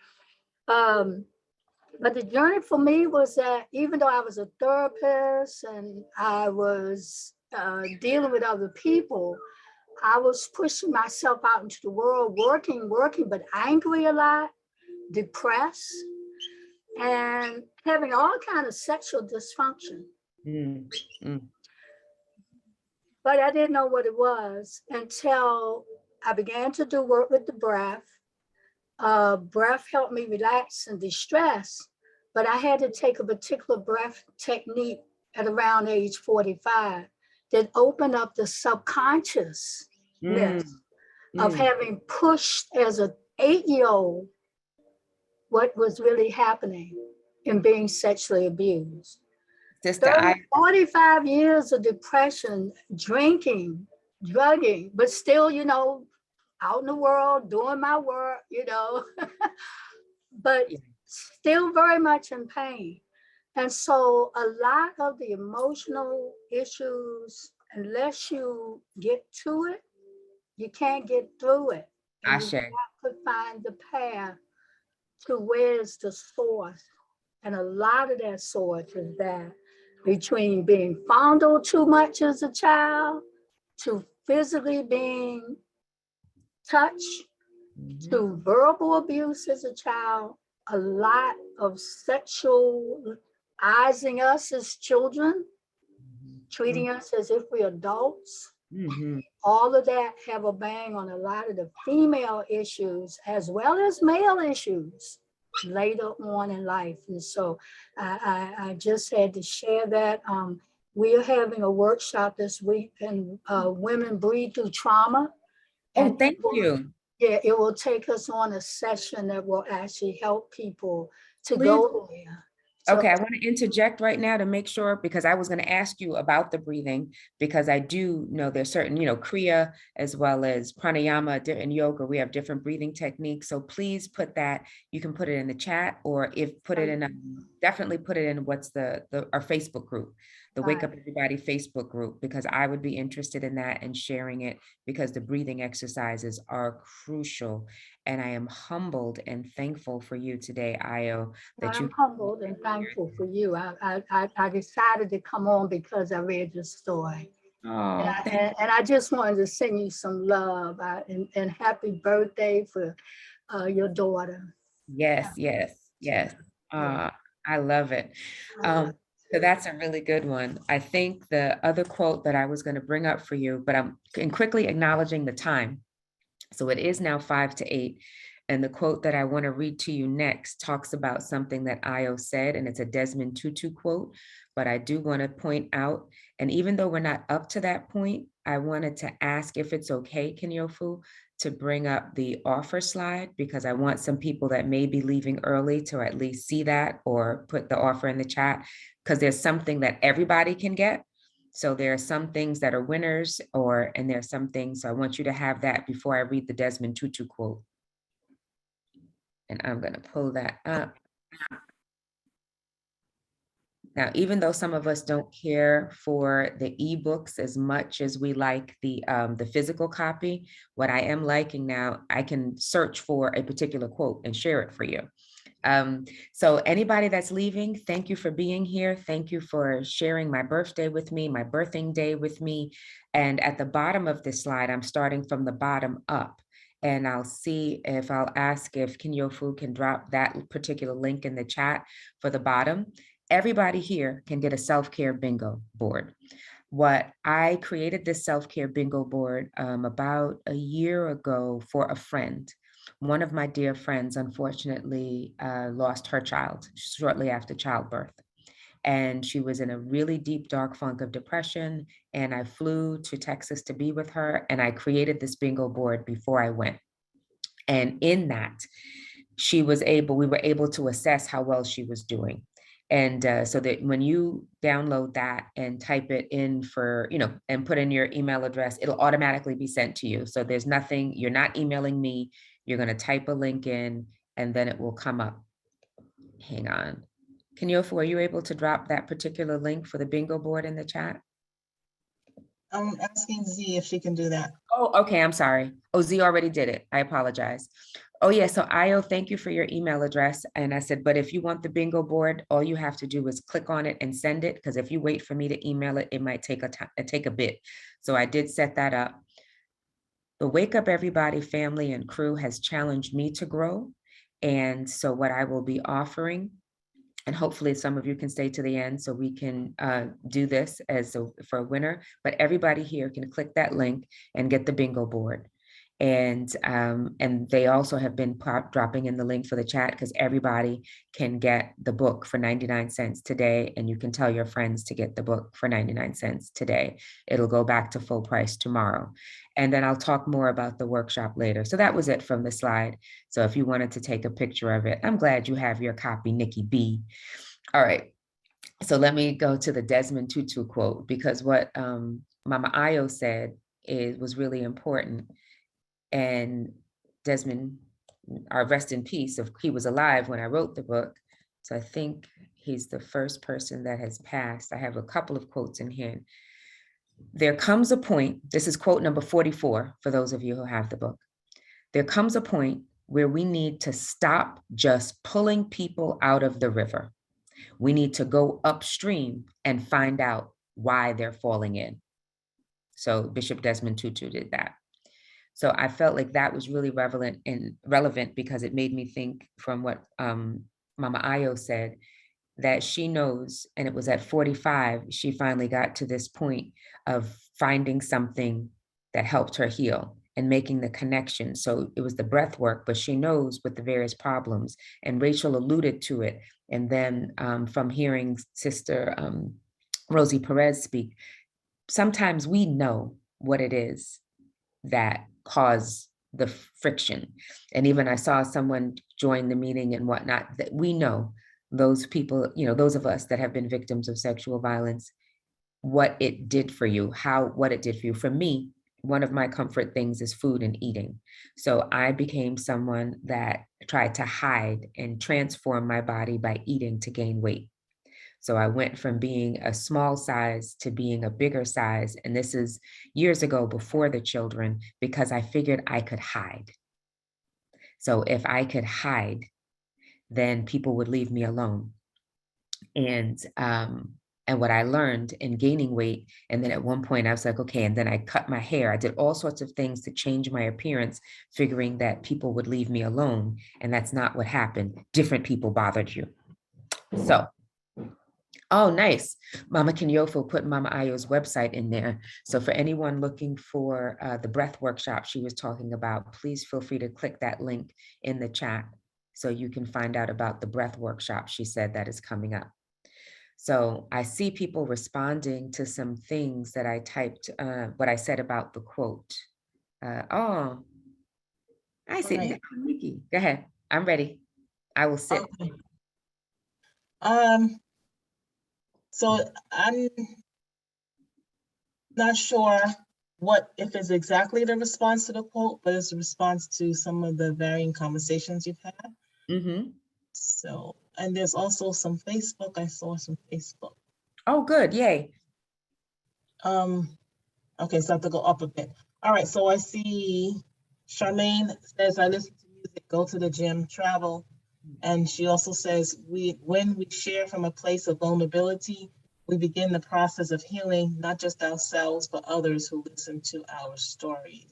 But the journey for me was that even though I was a therapist and I was dealing with other people, I was pushing myself out into the world, working, but angry a lot, depressed, and having all kinds of sexual dysfunction. But I didn't know what it was until I began to do work with the breath. Breath helped me relax and de-stress, but I had to take a particular breath technique at around age 45 that opened up the subconsciousness of having pushed as an 8-year-old what was really happening in being sexually abused. 45 years of depression, drinking, drugging, but still, out in the world, doing my work, but still very much in pain. And so a lot of the emotional issues, unless you get to it, you can't get through it. And you have to find the path to where's the source. And a lot of that source is that between being fondled too much as a child, to physically being touched, to verbal abuse as a child, a lot of sexualizing us as children, treating us as if we're adults. All of that have a bang on a lot of the female issues as well as male issues later on in life. And so I just had to share that. We are having a workshop this week and Women Breathe Through Trauma. And thank you. Yeah, it will take us on a session that will actually help people to go there. Okay, I want to interject right now to make sure, because I was going to ask you about the breathing, because I do know there's certain, Kriya as well as pranayama and yoga. We have different breathing techniques. So please put that, you can put it in the chat, or definitely put it in what's our Facebook group, the Wake Up Everybody Facebook group, because I would be interested in that and sharing it, because the breathing exercises are crucial. And I am humbled and thankful for you today, Io. I'm humbled and thankful for you. I decided to come on because I read your story. And I just wanted to send you some love and happy birthday for your daughter. Yes. I love it. So that's a really good one. I think the other quote that I was going to bring up for you, but I'm quickly acknowledging the time. So it is now 5 to 8. And the quote that I want to read to you next talks about something that Io said, and it's a Desmond Tutu quote. But I do want to point out, And even though we're not up to that point, I wanted to ask if it's okay, Kinyofu, to bring up the offer slide, because I want some people that may be leaving early to at least see that or put the offer in the chat, because there's something that everybody can get. So there are some things that are winners, and there's some things, so I want you to have that before I read the Desmond Tutu quote. And I'm gonna pull that up. Now, even though some of us don't care for the ebooks as much as we like the physical copy, what I am liking now, I can search for a particular quote and share it for you. So anybody that's leaving, thank you for being here. Thank you for sharing my birthday with me, my birthing day with me. And at the bottom of this slide, I'm starting from the bottom up. And I'll ask if Kinyofu can drop that particular link in the chat for the bottom. Everybody here can get a self-care bingo board. What I created this self-care bingo board about a year ago for a friend. One of my dear friends, unfortunately, lost her child shortly after childbirth. And she was in a really deep, dark funk of depression. And I flew to Texas to be with her. And I created this bingo board before I went. And in that, we were able to assess how well she was doing. And so that when you download that and type it in and put in your email address, it'll automatically be sent to you. So there's nothing, you're not emailing me, you're going to type a link in and then it will come up. Hang on. Kinyofu, are you able to drop that particular link for the bingo board in the chat? I'm asking Z if she can do that. Oh, okay, I'm sorry. Oh, Z already did it. I apologize. Oh yeah, so Io, thank you for your email address. And I said, but if you want the bingo board, all you have to do is click on it and send it, because if you wait for me to email it, it might take a bit. So I did set that up. The Wake Up Everybody family and crew has challenged me to grow. And so what I will be offering, and hopefully some of you can stay to the end so we can do this for a winner, but everybody here can click that link and get the bingo board. And they also have been dropping in the link for the chat, because everybody can get the book for 99 cents today. And you can tell your friends to get the book for 99 cents today. It'll go back to full price tomorrow. And then I'll talk more about the workshop later. So that was it from the slide. So if you wanted to take a picture of it, I'm glad you have your copy, Nikki B. All right. So let me go to the Desmond Tutu quote, because what Mama Ayo said was really important. And Desmond, rest in peace, he was alive when I wrote the book. So I think he's the first person that has passed. I have a couple of quotes in here. There comes a point, this is quote number 44 for those of you who have the book. There comes a point where we need to stop just pulling people out of the river. We need to go upstream and find out why they're falling in. So Bishop Desmond Tutu did that. So I felt like that was really relevant because it made me think from what Mama Ayo said, that she knows, and it was at 45, she finally got to this point of finding something that helped her heal and making the connection. So it was the breath work, but she knows with the various problems, and Rachel alluded to it. And then from hearing Sister Rosie Perez speak, sometimes we know what it is that cause the friction. And even I saw someone join the meeting and whatnot, that we know those people, those of us that have been victims of sexual violence, what it did for you, what it did for you. For me, one of my comfort things is food and eating. So I became someone that tried to hide and transform my body by eating to gain weight. So I went from being a small size to being a bigger size. And this is years ago before the children, because I figured I could hide. So if I could hide, then people would leave me alone. And what I learned in gaining weight, and then at one point I was like, okay, and then I cut my hair. I did all sorts of things to change my appearance, figuring that people would leave me alone. And that's not what happened. Different people bothered you. So, oh, nice. Mama Kinyofu put Mama Ayo's website in there. So for anyone looking for the breath workshop she was talking about, please feel free to click that link in the chat so you can find out about the breath workshop she said that is coming up. So I see people responding to some things that I typed, what I said about the quote. Oh, I see. Right. Nikki, go ahead. I'm ready. I will sit. Okay. So I'm not sure if it's exactly the response to the quote, but it's a response to some of the varying conversations you've had. Mm-hmm. So, and there's also some Facebook. I saw some Facebook. Oh, good. Yay. Okay, so I have to go up a bit. All right, so I see Charmaine says, I listen to music, go to the gym, travel. And she also says, when we share from a place of vulnerability, we begin the process of healing, not just ourselves, but others who listen to our stories.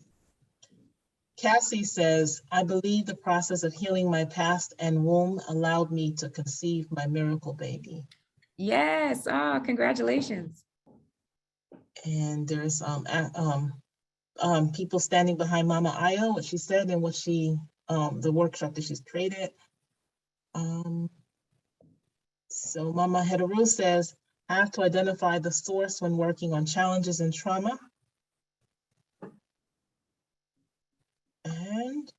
Cassie says, I believe the process of healing my past and womb allowed me to conceive my miracle baby. Yes. Oh, congratulations. And there's people standing behind Mama Ayo, what she said and what she, the workshop that she's created. So Mama Hedaru says, I have to identify the source when working on challenges and trauma. And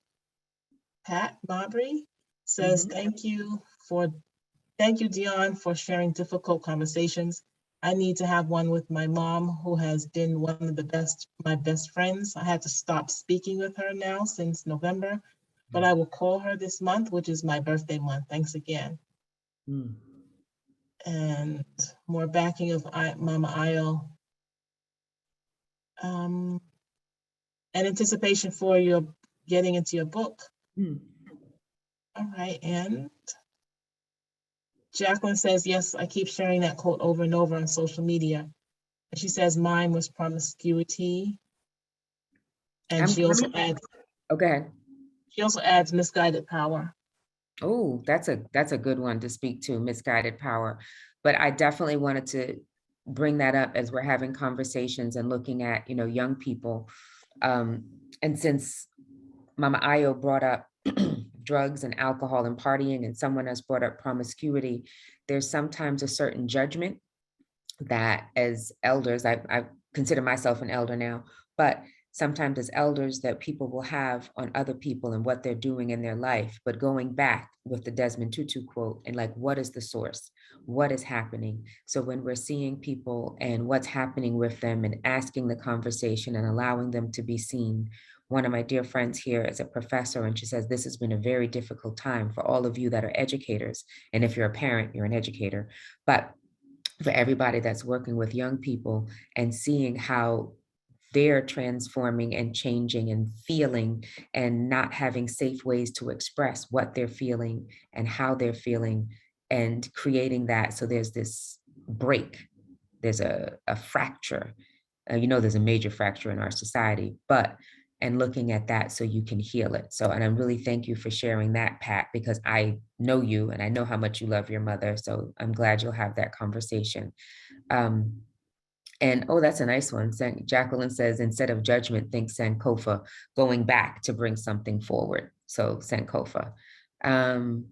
Pat Mabry says, thank you, Dionne, for sharing difficult conversations. I need to have one with my mom, who has been one of my best friends. I had to stop speaking with her now since November, but I will call her this month, which is my birthday month. Thanks again. And more backing of Mama Ayo. And anticipation for your getting into your book. All right, and Jacqueline says, yes, I keep sharing that quote over and over on social media. And she says mine was promiscuity. And she also adds, okay. She also adds misguided power. Oh, that's a good one to speak to, misguided power. But I definitely wanted to bring that up as we're having conversations and looking at, young people. And since Mama Ayo brought up drugs and alcohol and partying, and someone else brought up promiscuity, there's sometimes a certain judgment that as elders, I consider myself an elder now, but sometimes as elders that people will have on other people and what they're doing in their life. But going back with the Desmond Tutu quote and like, what is the source? What is happening? So when we're seeing people and what's happening with them and asking the conversation and allowing them to be seen. One of my dear friends here is a professor, and she says, this has been a very difficult time for all of you that are educators. And if you're a parent, you're an educator, but for everybody that's working with young people and seeing how they're transforming and changing and feeling and not having safe ways to express what they're feeling and how they're feeling and creating that. So there's this break, there's a fracture. There's a major fracture in our society, and looking at that so you can heal it. So, and I really thank you for sharing that, Pat, because I know you and I know how much you love your mother. So I'm glad you'll have that conversation. And oh, that's a nice one. Jacqueline says, instead of judgment, think Sankofa, going back to bring something forward. So Sankofa. And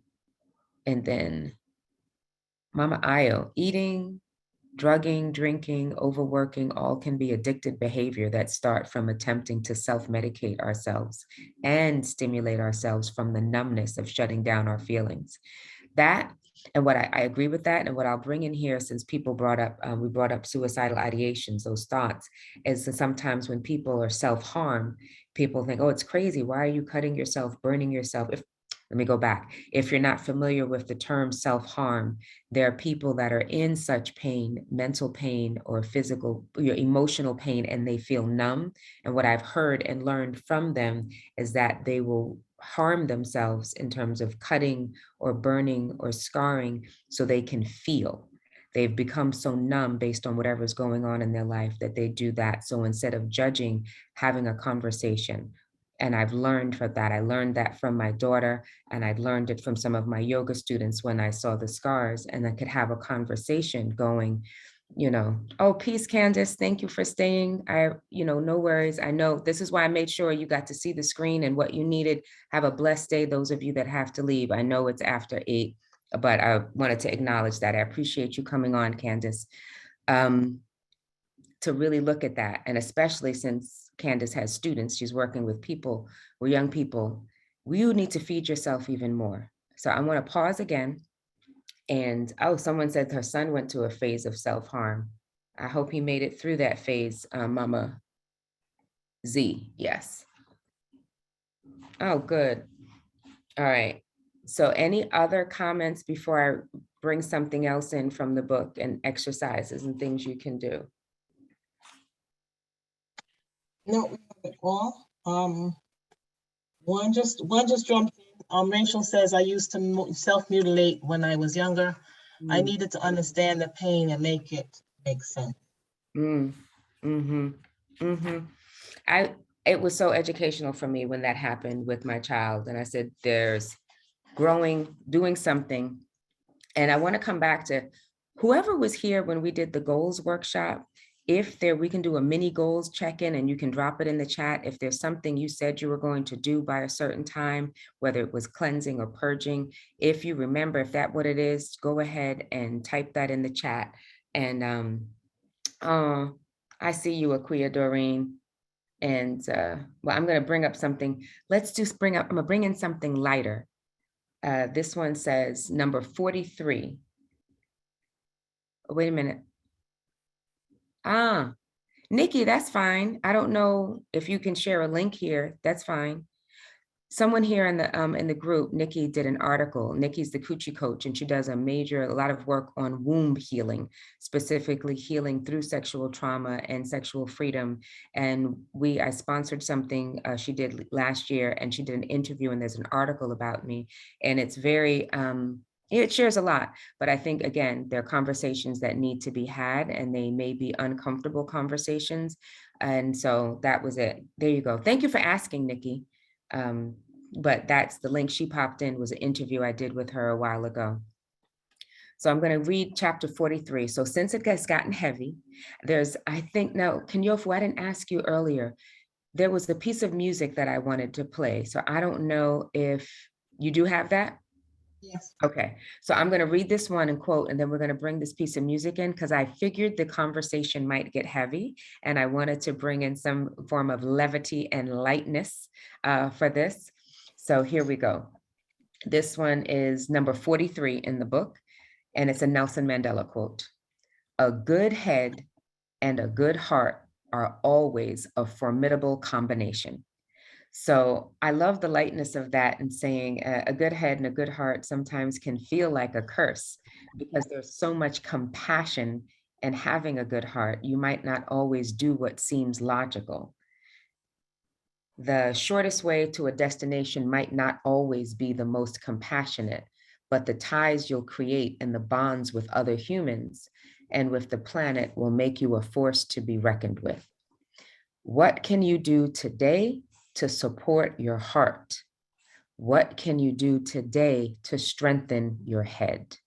then Mama Ayo, eating, drugging, drinking, overworking, all can be addicted behavior that start from attempting to self-medicate ourselves and stimulate ourselves from the numbness of shutting down our feelings. That, and what I agree with that, and what I'll bring in here, since people we brought up suicidal ideations, those thoughts, is that sometimes when people are self-harm, people think, oh, it's crazy. Why are you cutting yourself, burning yourself? Let me go back. If you're not familiar with the term self-harm, there are people that are in such pain, mental pain or physical, emotional pain, and they feel numb. And what I've heard and learned from them is that they will harm themselves in terms of cutting or burning or scarring so they can feel. They've become so numb based on whatever's going on in their life that they do that. So instead of judging, having a conversation. And I've learned from that. I learned that from my daughter, and I learned it from some of my yoga students when I saw the scars, and I could have a conversation going, oh, peace, Candace. Thank you for staying. No worries. I know this is why I made sure you got to see the screen and what you needed. Have a blessed day, those of you that have to leave. I know it's after 8. but I wanted to acknowledge that. I appreciate you coming on, Candace, to really look at that. And especially since Candace has students, she's working with people, or young people, you need to feed yourself even more. So I want to pause again. And oh, someone said her son went to a phase of self-harm. I hope he made it through that phase, Mama Z, yes. Oh, good. All right. So any other comments before I bring something else in from the book and exercises and things you can do? No, not at all. One just jumped in. Rachel says, I used to self-mutilate when I was younger. I needed to understand the pain and make it make sense. It was so educational for me when that happened with my child. And I said, there's growing, doing something. And I want to come back to whoever was here when we did the goals workshop. If we can do a mini goals check-in and you can drop it in the chat. If there's something you said you were going to do by a certain time, whether it was cleansing or purging, if you remember, if that's what it is, go ahead and type that in the chat. And I see you, Aquia Doreen. And well, I'm going to bring up something. I'm going to bring in something lighter. This one says number 43. Oh, wait a minute. Nikki, that's fine. I don't know if you can share a link here. That's fine. Someone here in the group, Nikki, did an article. Nikki's the coochie coach, and she does a lot of work on womb healing, specifically healing through sexual trauma and sexual freedom. And I sponsored something she did last year, and she did an interview, and there's an article about me, and it's very, it shares a lot, but I think, again, there are conversations that need to be had, and they may be uncomfortable conversations. And so that was it. There you go. Thank you for asking, Nikki. But that's the link she popped in, was an interview I did with her a while ago. So I'm going to read chapter 43. So since it has gotten heavy, I think, now, Kenyofu, I didn't ask you earlier, there was a piece of music that I wanted to play. So I don't know if you do have that. Yes. Okay, so I'm going to read this one and quote, and then we're going to bring this piece of music in, because I figured the conversation might get heavy, and I wanted to bring in some form of levity and lightness for this. So here we go. This one is number 43 in the book, and it's a Nelson Mandela quote. A good head and a good heart are always a formidable combination. So I love the lightness of that, and saying a good head and a good heart sometimes can feel like a curse, because there's so much compassion in having a good heart. You might not always do what seems logical. The shortest way to a destination might not always be the most compassionate, but the ties you'll create and the bonds with other humans and with the planet will make you a force to be reckoned with. What can you do today to support your heart? What can you do today to strengthen your head?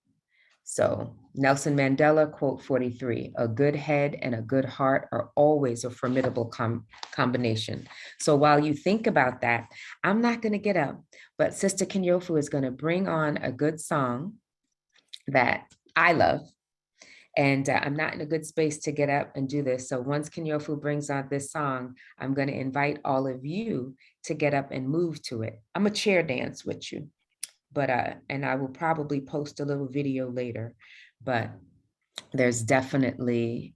So Nelson Mandela, quote 43, a good head and a good heart are always a formidable combination. So while you think about that, I'm not going to get up, but Sister Kenyofu is going to bring on a good song that I love. And I'm not in a good space to get up and do this. So once Kenyofu brings on this song, I'm going to invite all of you to get up and move to it. I'm a chair dance with you, but and I will probably post a little video later. But there's definitely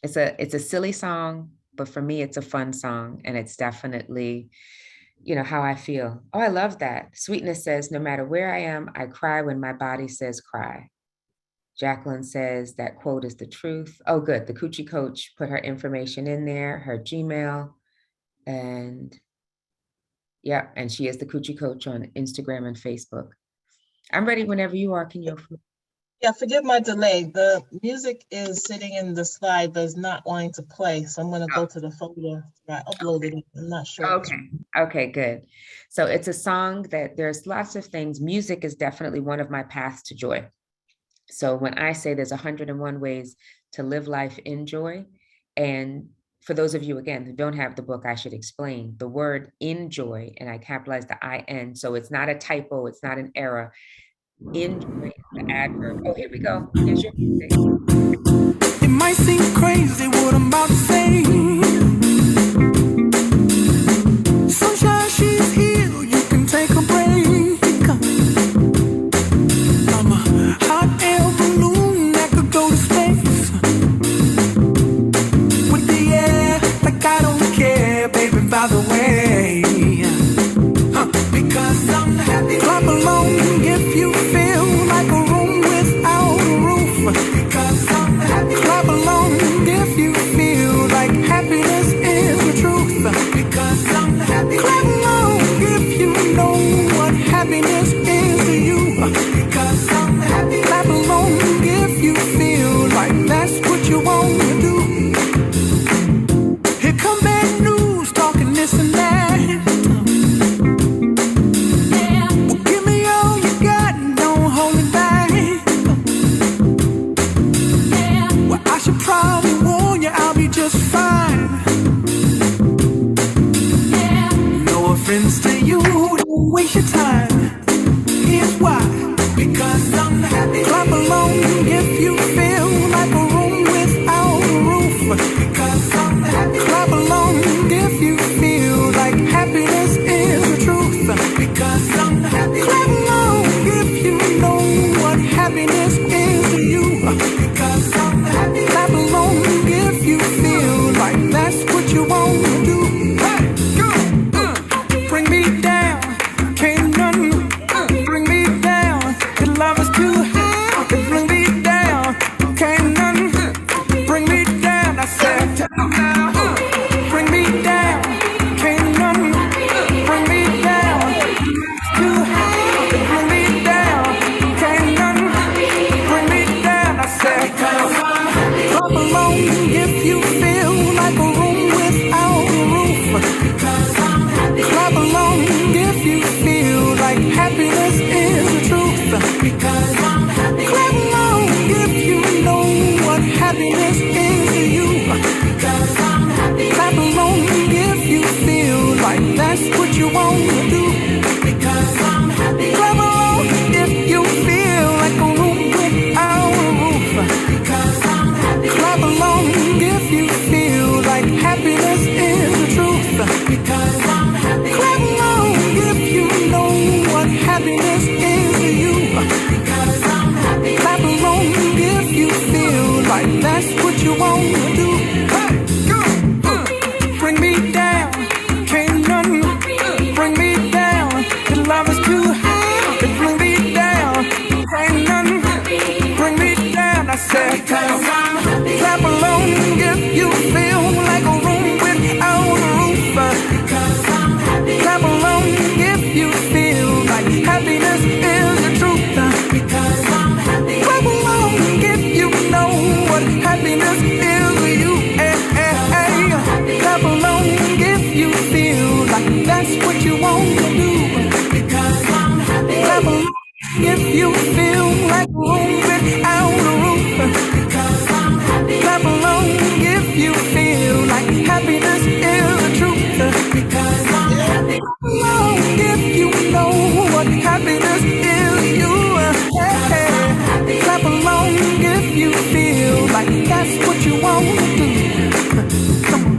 it's a silly song, but for me it's a fun song, and it's definitely, you know, how I feel. Oh, I love that. Sweetness says, no matter where I am, I cry when my body says cry. Jacqueline says that quote is the truth. Oh, good. The Coochie Coach put her information in there, her Gmail. And yeah, and she is the Coochie Coach on Instagram and Facebook. I'm ready whenever you are, Kenyofu. Yeah, forgive my delay. The music is sitting in the slide, but it's not wanting to play. So I'm going to go to the folder where I uploaded it. I'm not sure. Okay, good. So it's a song that there's lots of things. Music is definitely one of my paths to joy. So when I say there's 101 ways to live life in joy, and for those of you, again, who don't have the book, I should explain the word enjoy, and I capitalized the I-N. So it's not a typo, it's not an error. Enjoy the adverb. Oh, here we go. Here's your music. It might seem crazy what I'm about to say. Sunshine, she's here, you can take a break. I'm a hot air balloon that could go to space. With the air, like I don't care, baby, by the way. Because I'm happy. Clap along if you feel like a room without a roof. Because I'm happy. Clap along if you feel like happiness is the truth. Because I'm happy. Clap along if you know what happiness is to you. Because I'm happy. Clap along if you feel like that's what you want to do. Here come bad news, talking this and that. Well, give me all you got and don't hold it back. Well, I should probably warn you, I'll be just fine. No offense to you, don't waste your time. Here's why. Because I'm happy. Clap along if you feel like a room without a roof. Because I'm happy. Clap along if you feel like happiness is the truth. Because I'm happy. Clap along if you know what happiness is to you. Because I'm happy. Clap along if you feel like that's what you want to do. Hey, go. Bring me down, can't none bring me down. The love is too high, bring me down, can't none bring me down. I said, bring me down, can't none bring me down. Too high, bring me down, can't none bring me down. I said, clap along if you feel like a room without a roof. Clap along if you feel like happiness is the truth. Because I'm happy. Clap along if you know what happiness is to you. Because I'm happy. Clap along if you feel like that's what you want to do. Because I'm happy. Clap along if you feel like a room without a roof. Because I'm happy. Clap along if you feel like happiness is the truth. Because I'm happy. Clap along if you know what happiness is to you. Because I'm happy. Clap along if you feel like that's what you want to do. Hey, go. Bring me down, can't none bring me down. The love is too high, to bring me down, can't none bring me down. I said, clap along if you feel like a room without a roof. Clap along if you feel like happiness is the truth. Because I'm happy. Clap along if you know what happiness is to you. Clap along if you feel like that's what you want to do. Because I'm happy. Clap along if you feel like a room without a roof. Because I'm happy. Clap along if you feel like happiness is the truth. Because I'm happy. Clap along if you know what happiness is to you. Clap along if you feel like that's what you want to do. Come on.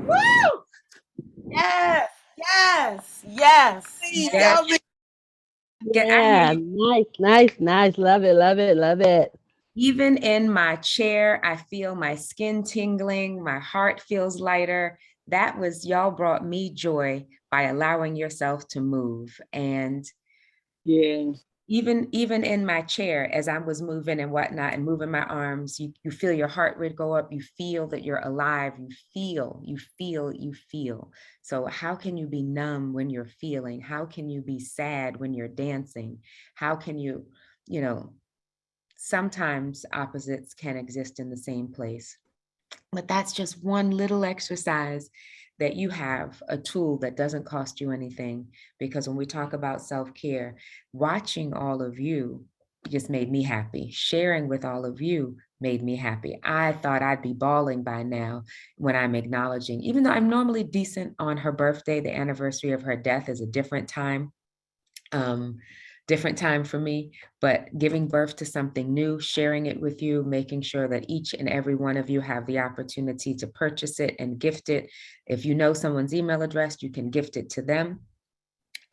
Woo! Yes, yes, yes. Yes. Yeah, nice. Love it. Even in my chair, I feel my skin tingling, my heart feels lighter. That was, y'all brought me joy by allowing yourself to move. And Yeah. even in my chair, as I was moving and whatnot and moving my arms, you feel your heart rate go up, you feel that you're alive, you feel. So how can you be numb when you're feeling? How can you be sad when you're dancing? How can you know, sometimes opposites can exist in the same place. But that's just one little exercise that you have, a tool that doesn't cost you anything. Because when we talk about self-care, watching all of you just made me happy. Sharing with all of you made me happy. I thought I'd be bawling by now when I'm acknowledging, even though I'm normally decent on her birthday, the anniversary of her death is a different time. Different time for me, but giving birth to something new, sharing it with you, making sure that each and every one of you have the opportunity to purchase it and gift it. If you know someone's email address, you can gift it to them.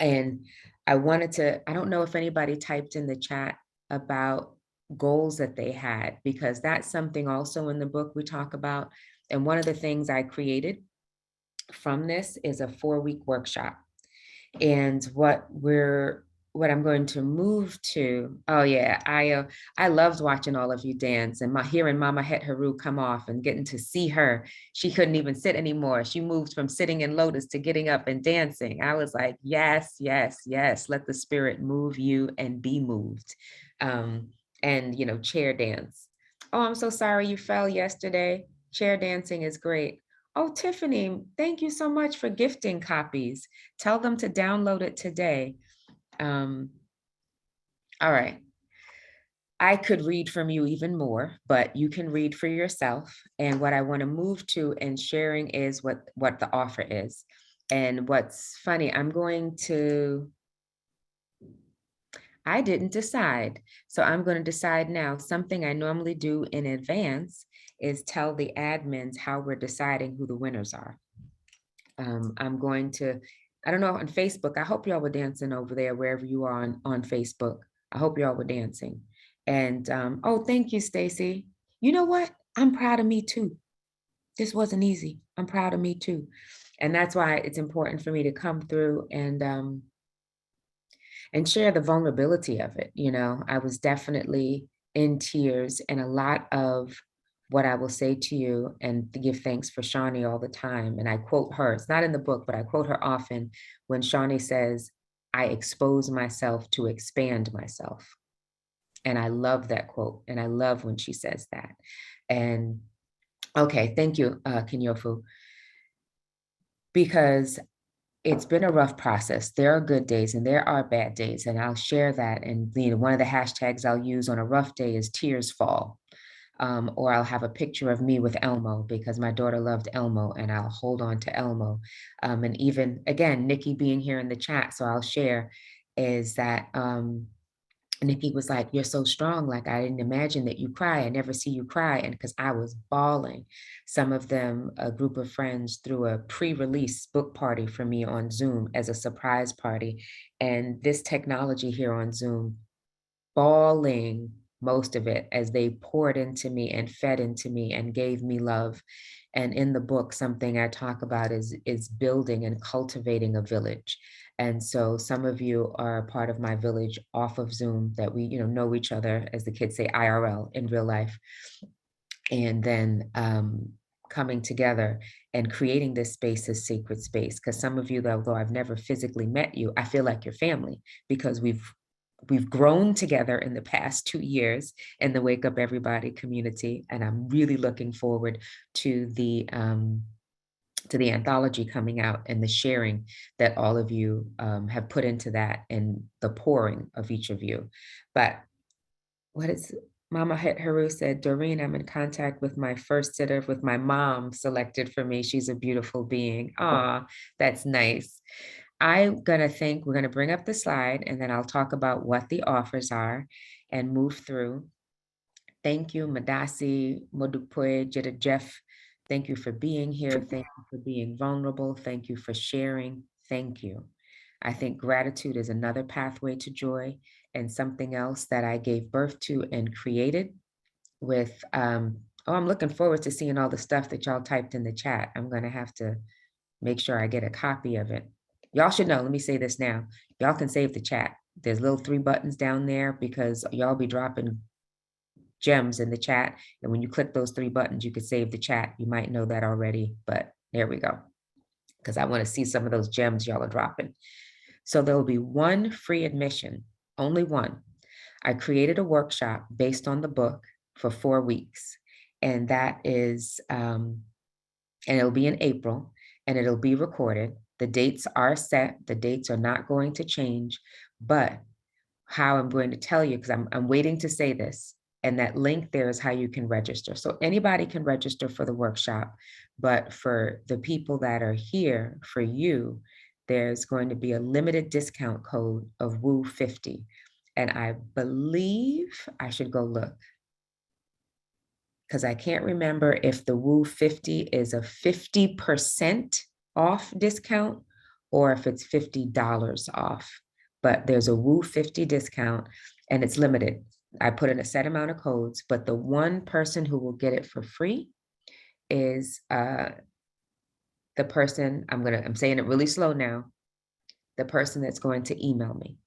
And I don't know if anybody typed in the chat about goals that they had, because that's something also in the book we talk about. And one of the things I created from this is a 4-week workshop. And what I'm going to move to, oh yeah, I loved watching all of you dance, and hearing Mama Het Haru come off and getting to see her. She couldn't even sit anymore. She moved from sitting in lotus to getting up and dancing. I was like, yes, yes, yes, let the spirit move you and be moved. And chair dance. Oh, I'm so sorry you fell yesterday. Chair dancing is great. Oh, Tiffany, thank you so much for gifting copies. Tell them to download it today. All right. I could read from you even more, but you can read for yourself. And what I want to move to and sharing is what the offer is. And what's funny, I didn't decide. So I'm going to decide now. Something I normally do in advance is tell the admins how we're deciding who the winners are. I'm going to, I don't know, on Facebook, I hope y'all were dancing over there, wherever you are on Facebook. I hope y'all were dancing. And, oh, thank you, Stacy. You know what? I'm proud of me too. This wasn't easy. I'm proud of me too. And that's why it's important for me to come through and share the vulnerability of it. I was definitely in tears, and a lot of what I will say to you and to give thanks for Shawnee all the time. And I quote her, it's not in the book, but I quote her often when Shawnee says, I expose myself to expand myself. And I love that quote. And I love when she says that. And okay, thank you, Kinyofu. Because it's been a rough process. There are good days and there are bad days, and I'll share that. And one of the hashtags I'll use on a rough day is tears fall. Or I'll have a picture of me with Elmo, because my daughter loved Elmo, and I'll hold on to Elmo. And even, again, Nikki being here in the chat, so I'll share, is that Nikki was like, you're so strong. Like, I didn't imagine that you cry. I never see you cry. And because I was bawling. Some of them, a group of friends, threw a pre-release book party for me on Zoom as a surprise party. And this technology here on Zoom, bawling most of it as they poured into me and fed into me and gave me love. And in the book, something I talk about is building and cultivating a village. And so some of you are a part of my village off of Zoom that we, know each other, as the kids say, IRL, in real life. And then coming together and creating this space as sacred space. Because some of you, although I've never physically met you, I feel like your family, because we've grown together in the past 2 years in the Wake Up Everybody community. And I'm really looking forward to the anthology coming out and the sharing that all of you have put into that, and the pouring of each of you. But what is Mama Het Haru said, Doreen, I'm in contact with my first sitter, with my mom selected for me. She's a beautiful being. Aw, that's nice. we're gonna bring up the slide, and then I'll talk about what the offers are and move through. Thank you, Madasi, Modukwe, Jida Jeff. Thank you for being here. Thank you for being vulnerable. Thank you for sharing. Thank you. I think gratitude is another pathway to joy, and something else that I gave birth to and created with, I'm looking forward to seeing all the stuff that y'all typed in the chat. I'm gonna have to make sure I get a copy of it. Y'all should know, let me say this now. Y'all can save the chat. There's little 3 buttons down there, because y'all be dropping gems in the chat. And when you click those 3 buttons, you could save the chat. You might know that already, but there we go. Because I want to see some of those gems y'all are dropping. So there will be 1 free admission, only 1. I created a workshop based on the book for 4 weeks. And that is, and it'll be in April, and it'll be recorded. The dates are set. The dates are not going to change, but how I'm going to tell you, because I'm waiting to say this. And that link there is how you can register. So anybody can register for the workshop, but for the people that are here, for you, there's going to be a limited discount code of WOO50. And I believe I should go look, because I can't remember if the WOO50 is a 50% off discount or if it's $50 off. But there's a WOO50 discount and it's limited. I put in a set amount of codes, but the one person who will get it for free is the person, I'm saying it really slow now, the person that's going to email me.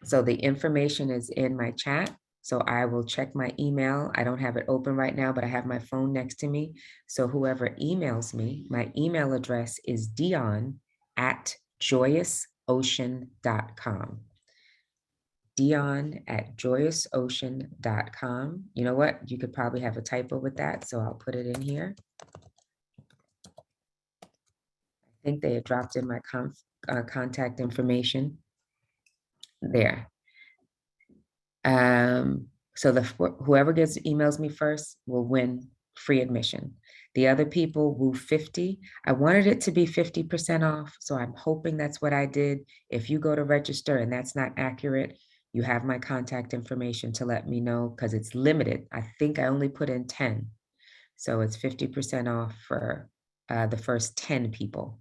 So the information is in my chat. So I will check my email. I don't have it open right now, but I have my phone next to me. So whoever emails me, my email address is Dionne@joyousocean.com. Dionne@joyousocean.com. You know what? You could probably have a typo with that, so I'll put it in here. I think they had dropped in my contact information there. So whoever emails me first will win free admission. The other people, WOO50. I wanted it to be 50% off, so I'm hoping that's what I did. If you go to register and that's not accurate, you have my contact information to let me know, because it's limited. I think I only put in 10. So it's 50% off for the first 10 people.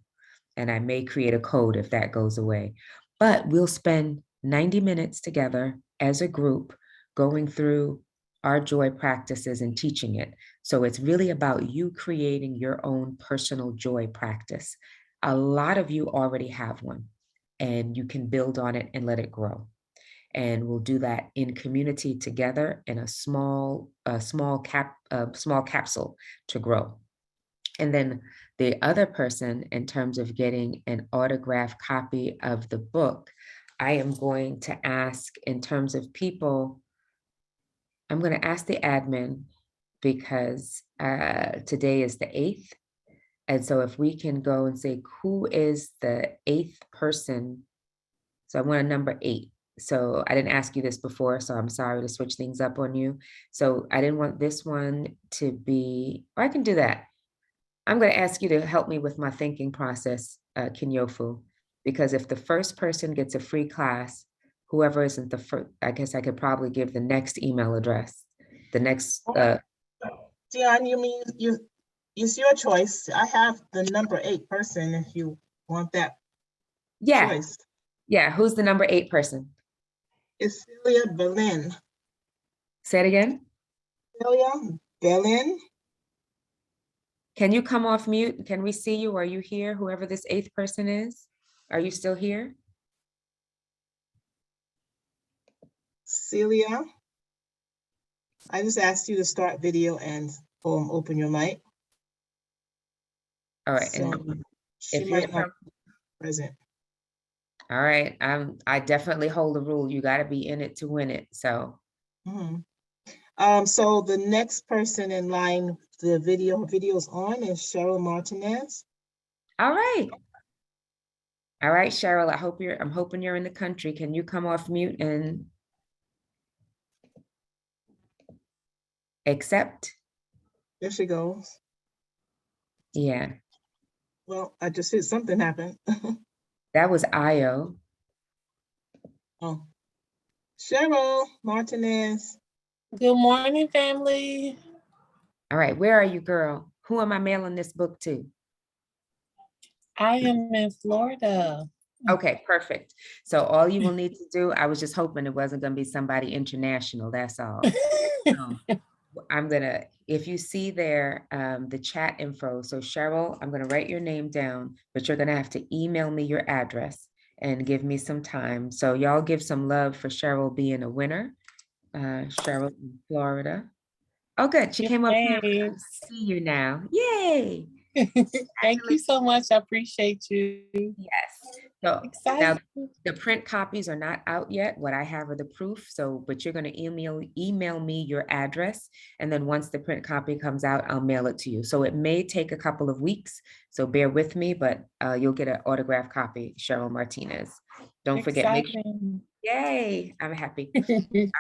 And I may create a code if that goes away. But we'll spend 90 minutes together as a group going through our joy practices and teaching it. So it's really about you creating your own personal joy practice. A lot of you already have one, and you can build on it and let it grow. And we'll do that in community together in a small capsule to grow. And then the other person, in terms of getting an autographed copy of the book, I am going to ask, in terms of people, I'm going to ask the admin, because today is the 8th. And so if we can go and say, who is the 8th person? So I want a number 8. So I didn't ask you this before, so I'm sorry to switch things up on you. So I didn't want this one to be, or I can do that. I'm going to ask you to help me with my thinking process, Kinyofu, because if the first person gets a free class, whoever isn't the first, I guess I could probably give the next email address, the next. Dionne, you mean it's your choice. I have the number 8 person if you want that choice. Yeah, who's the number 8 person? It's Celia Berlin. Say it again. Celia Berlin. Can you come off mute? Can we see you? Are you here? Whoever this 8th person is, are you still here? Celia, I just asked you to start video and open your mic. All right. So and she if might you're not be present. All right. I definitely hold the rule. You got to be in it to win it. So. So the next person in line, the video's on, is Cheryl Martinez. All right. All right, Cheryl, I'm hoping you're in the country. Can you come off mute and accept? There she goes. Yeah. Well, I just hit something happen. That was Io. Oh, Cheryl Martinez. Good morning, family. All right, where are you, girl? Who am I mailing this book to? I am in Florida. Okay, perfect. So all you will need to do, I was just hoping it wasn't going to be somebody international, that's all. I'm gonna, if you see there, the chat info, so Cheryl, I'm gonna write your name down, but you're gonna have to email me your address and give me some time. So y'all give some love for Cheryl being a winner. Cheryl in Florida. Oh, good, she came up here. I see you now, yay. Thank you so much, I appreciate you. Yes, So now Exciting. the print copies are not out yet. What I have are the proof. So, but you're going to email me your address. And then once the print copy comes out, I'll mail it to you. So it may take a couple of weeks. So bear with me, but you'll get an autographed copy, Cheryl Martinez. Don't forget, make sure. Exciting. Yay, I'm happy. All right,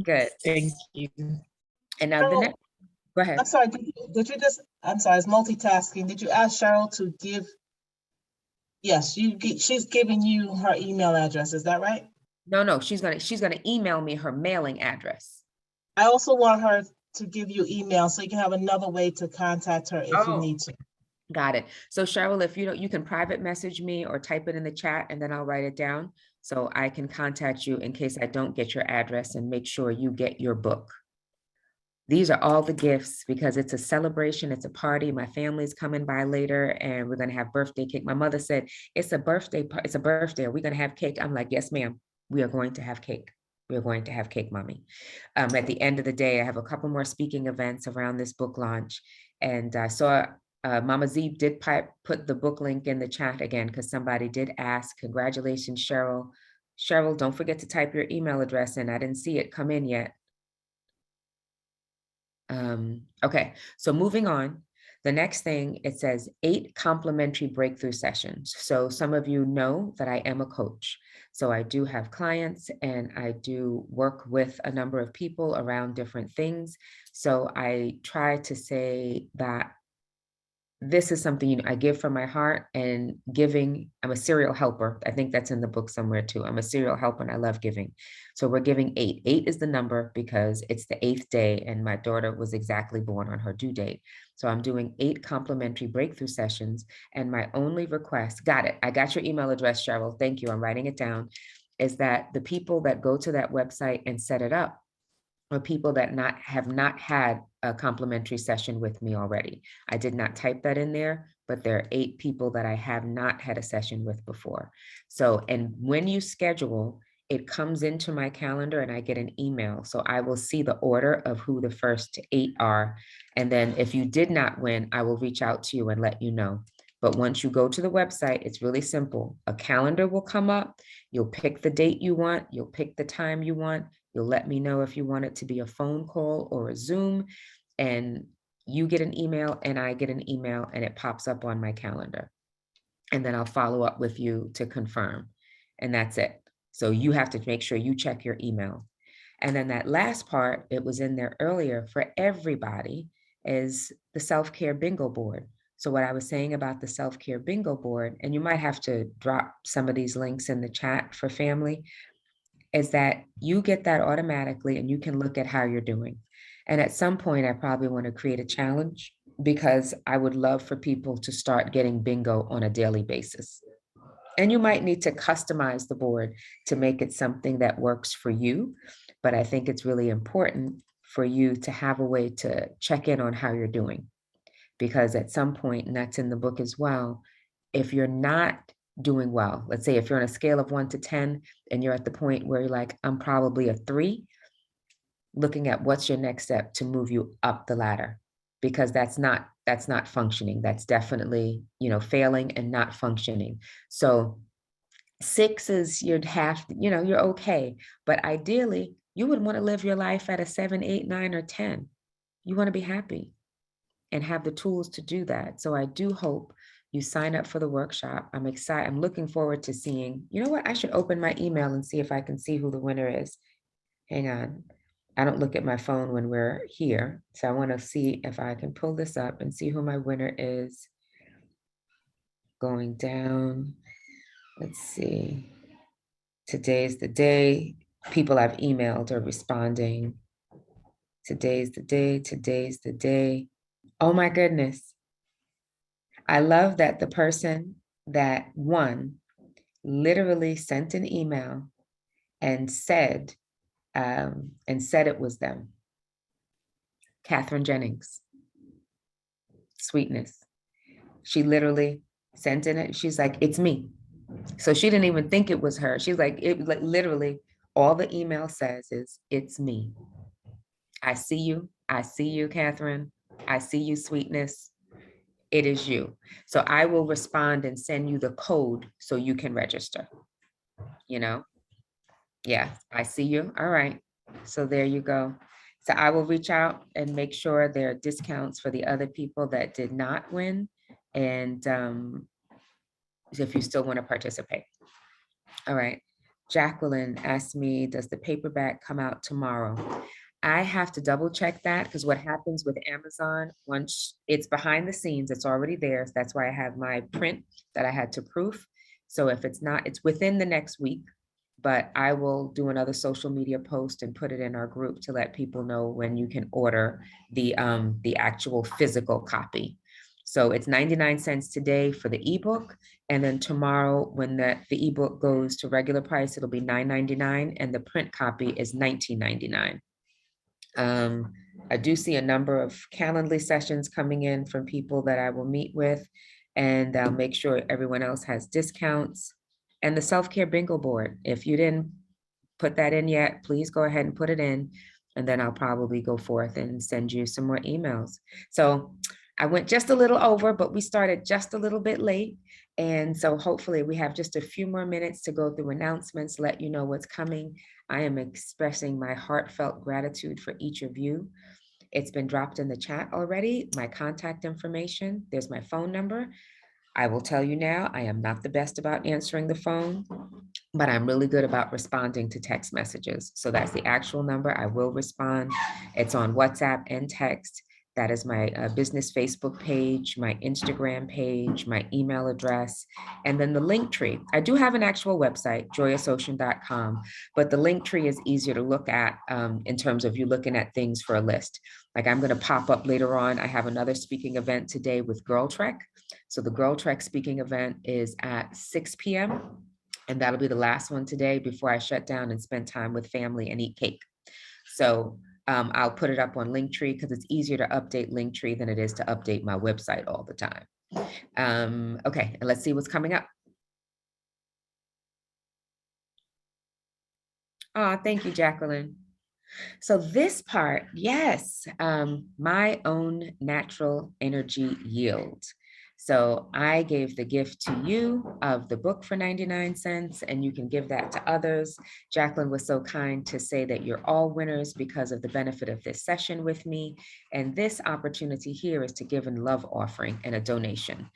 good. Thank you. And now the Cheryl, next, go ahead. I'm sorry, did you just, I'm sorry, it's multitasking. Did you ask Cheryl to give? Yes, she's giving you her email address, is that right? No, she's gonna email me her mailing address. I also want her to give you email so you can have another way to contact her if you Oh. need to. Got it. So Cheryl, if you don't, you can private message me or type it in the chat and then I'll write it down so I can contact you in case I don't get your address and make sure you get your book. These are all the gifts because it's a celebration. It's a party. My family's coming by later and we're going to have birthday cake. My mother said, it's a birthday. It's a birthday. Are we going to have cake? I'm like, yes, ma'am. We are going to have cake. We are going to have cake, mommy. At the end of the day, I have a couple more speaking events around this book launch. And I saw Mama Z did put the book link in the chat again because somebody did ask. Congratulations, Cheryl. Cheryl, don't forget to type your email address in. I didn't see it come in yet. Okay, so moving on. The next thing, it says 8 complimentary breakthrough sessions. So some of you know that I am a coach. So I do have clients and I do work with a number of people around different things. So I try to say that this is something I give from my heart, and giving, I'm a serial helper. I think that's in the book somewhere too. I'm a serial helper and I love giving. So we're giving 8. 8 is the number because it's the 8th day and my daughter was exactly born on her due date. So I'm doing 8 complimentary breakthrough sessions. And my only request, got it. I got your email address, Cheryl. Thank you. I'm writing it down. Is that the people that go to that website and set it up or people that have not had a complimentary session with me already. I did not type that in there, but there are 8 people that I have not had a session with before. So, and when you schedule, it comes into my calendar and I get an email. So I will see the order of who the first 8 are. And then if you did not win, I will reach out to you and let you know. But once you go to the website, it's really simple. A calendar will come up. You'll pick the date you want. You'll pick the time you want. You'll let me know if you want it to be a phone call or a Zoom, and you get an email and I get an email and it pops up on my calendar. And then I'll follow up with you to confirm. And that's it. So you have to make sure you check your email. And then that last part, it was in there earlier for everybody, is the self-care bingo board. So what I was saying about the self-care bingo board, and you might have to drop some of these links in the chat for family, is that you get that automatically and you can look at how you're doing. And at some point, I probably want to create a challenge because I would love for people to start getting bingo on a daily basis. And you might need to customize the board to make it something that works for you. But I think it's really important for you to have a way to check in on how you're doing. Because at some point, and that's in the book as well, if you're not doing well, let's say if you're on a scale of 1 to 10 and you're at the point where you're like, I'm probably a 3, looking at what's your next step to move you up the ladder, because that's not functioning. That's definitely, failing and not functioning. So 6 is you're you're okay, but ideally you would want to live your life at a 7, 8, 9, or 10. You want to be happy and have the tools to do that. So I do hope you sign up for the workshop. I'm excited. I'm looking forward to seeing, you know what? I should open my email and see if I can see who the winner is. Hang on. I don't look at my phone when we're here. So I want to see if I can pull this up and see who my winner is. Going down. Let's see. Today's the day. People I've emailed are responding. Today's the day. Today's the day. Oh my goodness. I love that the person that won literally sent an email and said it was them. Catherine Jennings. Sweetness. She literally sent in it. She's like, it's me. So she didn't even think it was her. She's like, literally all the email says is, it's me. I see you. I see you, Catherine. I see you, Sweetness. it is you. So I will respond and send you the code so you can register, you know? Yeah, I see you. All right. So there you go. So I will reach out and make sure there are discounts for the other people that did not win. And if you still want to participate. All right. Jacqueline asked me, does the paperback come out tomorrow? I have to double check that because what happens with Amazon, once it's behind the scenes, it's already there. So that's why I have my print that I had to proof. So if it's not, it's within the next week, but I will do another social media post and put it in our group to let people know when you can order the actual physical copy. So it's 99 cents today for the ebook. And then tomorrow, when the ebook goes to regular price, it'll be $9.99 and the print copy is $19.99. I do see a number of Calendly sessions coming in from people that I will meet with, and I'll make sure everyone else has discounts. And the self-care bingo board, if you didn't put that in yet, please go ahead and put it in, and then I'll probably go forth and send you some more emails. So I went just a little over, but we started just a little bit late. And so hopefully we have just a few more minutes to go through announcements, let you know what's coming. I am expressing my heartfelt gratitude for each of you. It's been dropped in the chat already, my contact information. There's my phone number. I will tell you now, I am not the best about answering the phone, but I'm really good about responding to text messages. So that's the actual number. I will respond. It's on WhatsApp and text. That is my business Facebook page, my Instagram page, my email address, and then the link tree. I do have an actual website, joyousocean.com, but the link tree is easier to look at in terms of you looking at things for a list. Like I'm gonna pop up later on. I have another speaking event today with Girl Trek. So the Girl Trek speaking event is at 6 p.m. And that'll be the last one today before I shut down and spend time with family and eat cake. So I'll put it up on Linktree because it's easier to update Linktree than it is to update my website all the time. Okay, and let's see what's coming up. Oh, thank you, Jacqueline. So this part, yes, my own natural energy yield. So I gave the gift to you of the book for 99 cents, and you can give that to others. Jacqueline was so kind to say that you're all winners because of the benefit of this session with me. And this opportunity here is to give a love offering and a donation.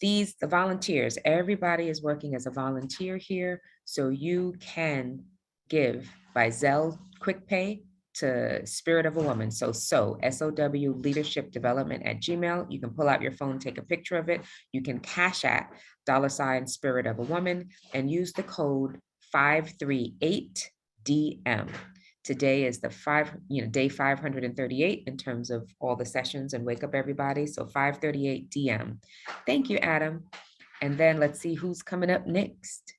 The volunteers, everybody is working as a volunteer here, so you can give by Zelle Quick Pay to Spirit of a Woman. So SOW Leadership Development at Gmail. You can pull out your phone, take a picture of it. You can cash at $ Spirit of a Woman and use the code 538DM. Today is the day 538 in terms of all the sessions and Wake Up Everybody. So 538 DM. Thank you, Adam. And then let's see who's coming up next.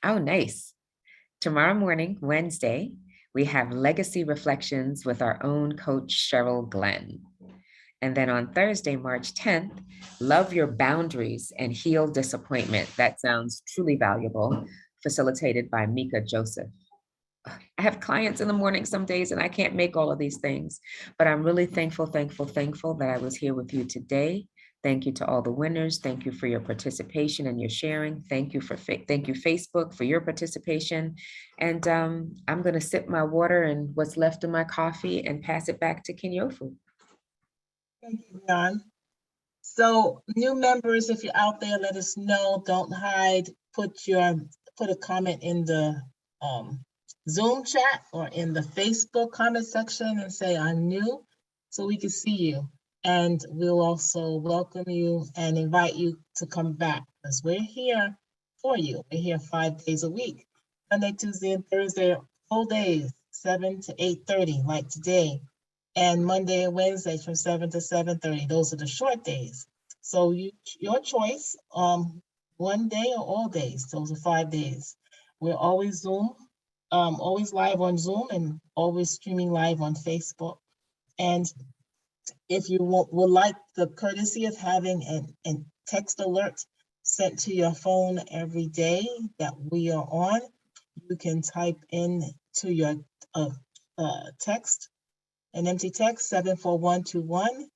Oh, nice. Tomorrow morning, Wednesday, we have Legacy Reflections with our own coach, Cheryl Glenn. And then on Thursday, March 10th, Love Your Boundaries and Heal Disappointment. That sounds truly valuable, facilitated by Mika Joseph. I have clients in the morning some days and I can't make all of these things, but I'm really thankful that I was here with you today. Thank you to all the winners. Thank you for your participation and your sharing. Thank you Facebook for your participation. And I'm gonna sip my water and what's left of my coffee and pass it back to Kinyofu. Thank you, Dionne. So new members, if you're out there, let us know. Don't hide. Put a comment in the Zoom chat or in the Facebook comment section and say I'm new so we can see you. And we'll also welcome you and invite you to come back because we're here for you. We're here 5 days a week, Monday, Tuesday, and Thursday, full days, 7 to 8:30, like today. And Monday and Wednesday from 7 to 7:30. Those are the short days. So your choice, one day or all days. Those are 5 days. We're always Zoom, always live on Zoom and always streaming live on Facebook. And if you would like the courtesy of having a text alert sent to your phone every day that we are on, you can type in to your text an empty text 74121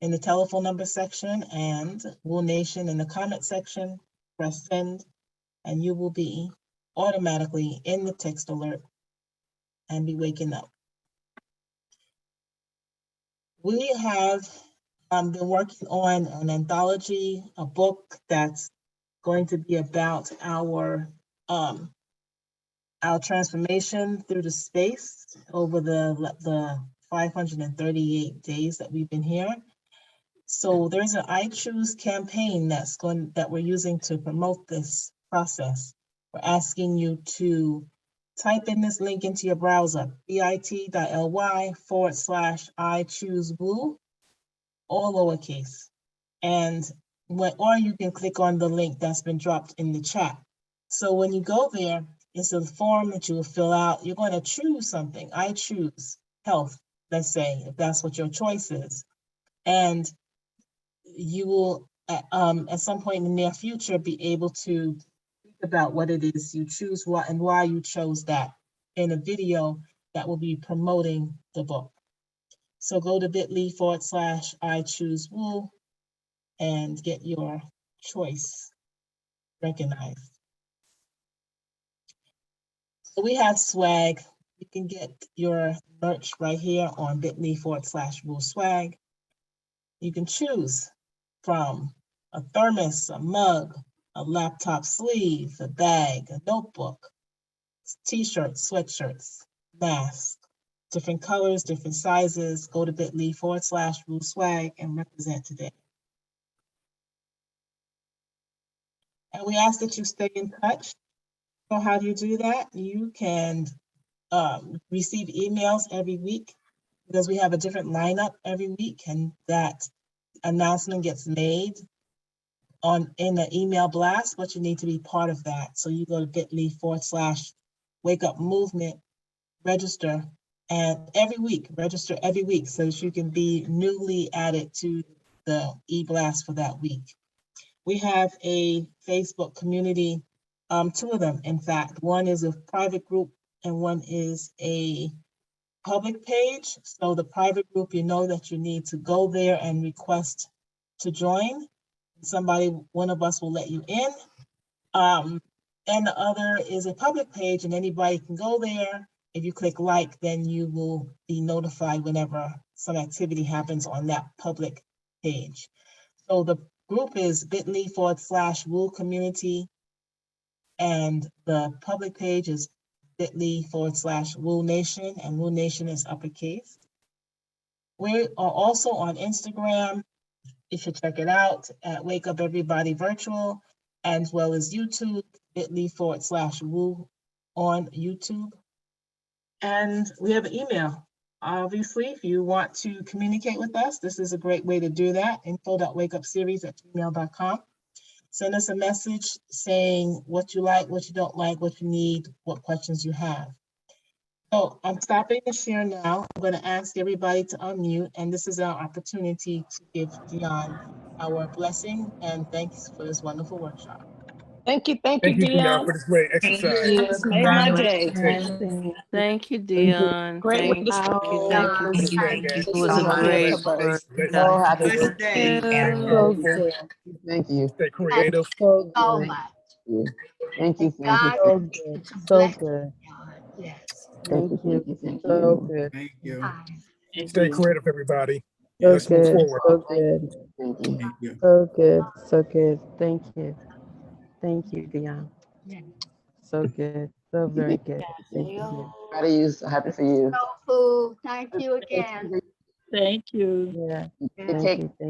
in the telephone number section, and Woo Nation in the comment section. Press send, and you will be automatically in the text alert and be waking up. We have been working on an anthology, a book that's going to be about our transformation through the space over the 538 days that we've been here. So there's an I Choose campaign that we're using to promote this process. We're asking you to type in this link into your browser, bit.ly/I Choose Woo, all lowercase. And or you can click on the link that's been dropped in the chat. So when you go there, it's a form that you will fill out. You're going to choose something. I choose health, let's say, if that's what your choice is. And you will, at some point in the near future, be able to think about what it is you choose, what and why you chose that in a video that will be promoting the book. So go to bit.ly/I Choose Woo and get your choice recognized. So we have swag. You can get your merch right here on bit.ly/Woo Swag. You can choose from a thermos, a mug, a laptop sleeve, a bag, a notebook, t-shirts, sweatshirts, masks, different colors, different sizes. Go to bit.ly/Woo Swag and represent today. And we ask that you stay in touch. So how do you do that? You can receive emails every week because we have a different lineup every week, and that announcement gets made in the email blast, but you need to be part of that. So you go to bit.ly/Wake Up Movement, register, and register every week so that you can be newly added to the e-blast for that week. We have a Facebook community, two of them, in fact. One is a private group and one is a public page. So the private group, you know that you need to go there and request to join. One of us will let you in. And the other is a public page and anybody can go there. If you click like, then you will be notified whenever some activity happens on that public page. So the group is bit.ly/Woo Community, and the public page is bit.ly/Woo Nation, and Woo Nation is uppercase. We are also on Instagram. You should check it out at Wake Up Everybody Virtual, as well as YouTube, bit.ly/Woo on YouTube. And we have an email. Obviously, if you want to communicate with us, this is a great way to do that. info.wakeupseries@gmail.com. Send us a message saying what you like, what you don't like, what you need, what questions you have. So I'm stopping the share now. I'm going to ask everybody to unmute, and this is our opportunity to give Dionne our blessing and thanks for this wonderful workshop. Thank you, Thank you, Dionne, for this great exercise. This made my day. Thank you, Dionne. Great way to start. Thank you. It was a great workshop. Blessed day, So family. good. Thank you. Stay creative. So So good. much. Thank you. Thank you. So good. So good. Yes. Thank you. Thank you. Thank So you. good. Thank you. Stay creative, everybody. So Let's move good. forward. So good. Thank you. Thank you. So good. So good. Thank you. Thank you, Dionne. So good. So very good. Thank you. Proud of you. So happy for you. So food. Thank you again. Thank you. Yeah. The Thank cake. you. Thank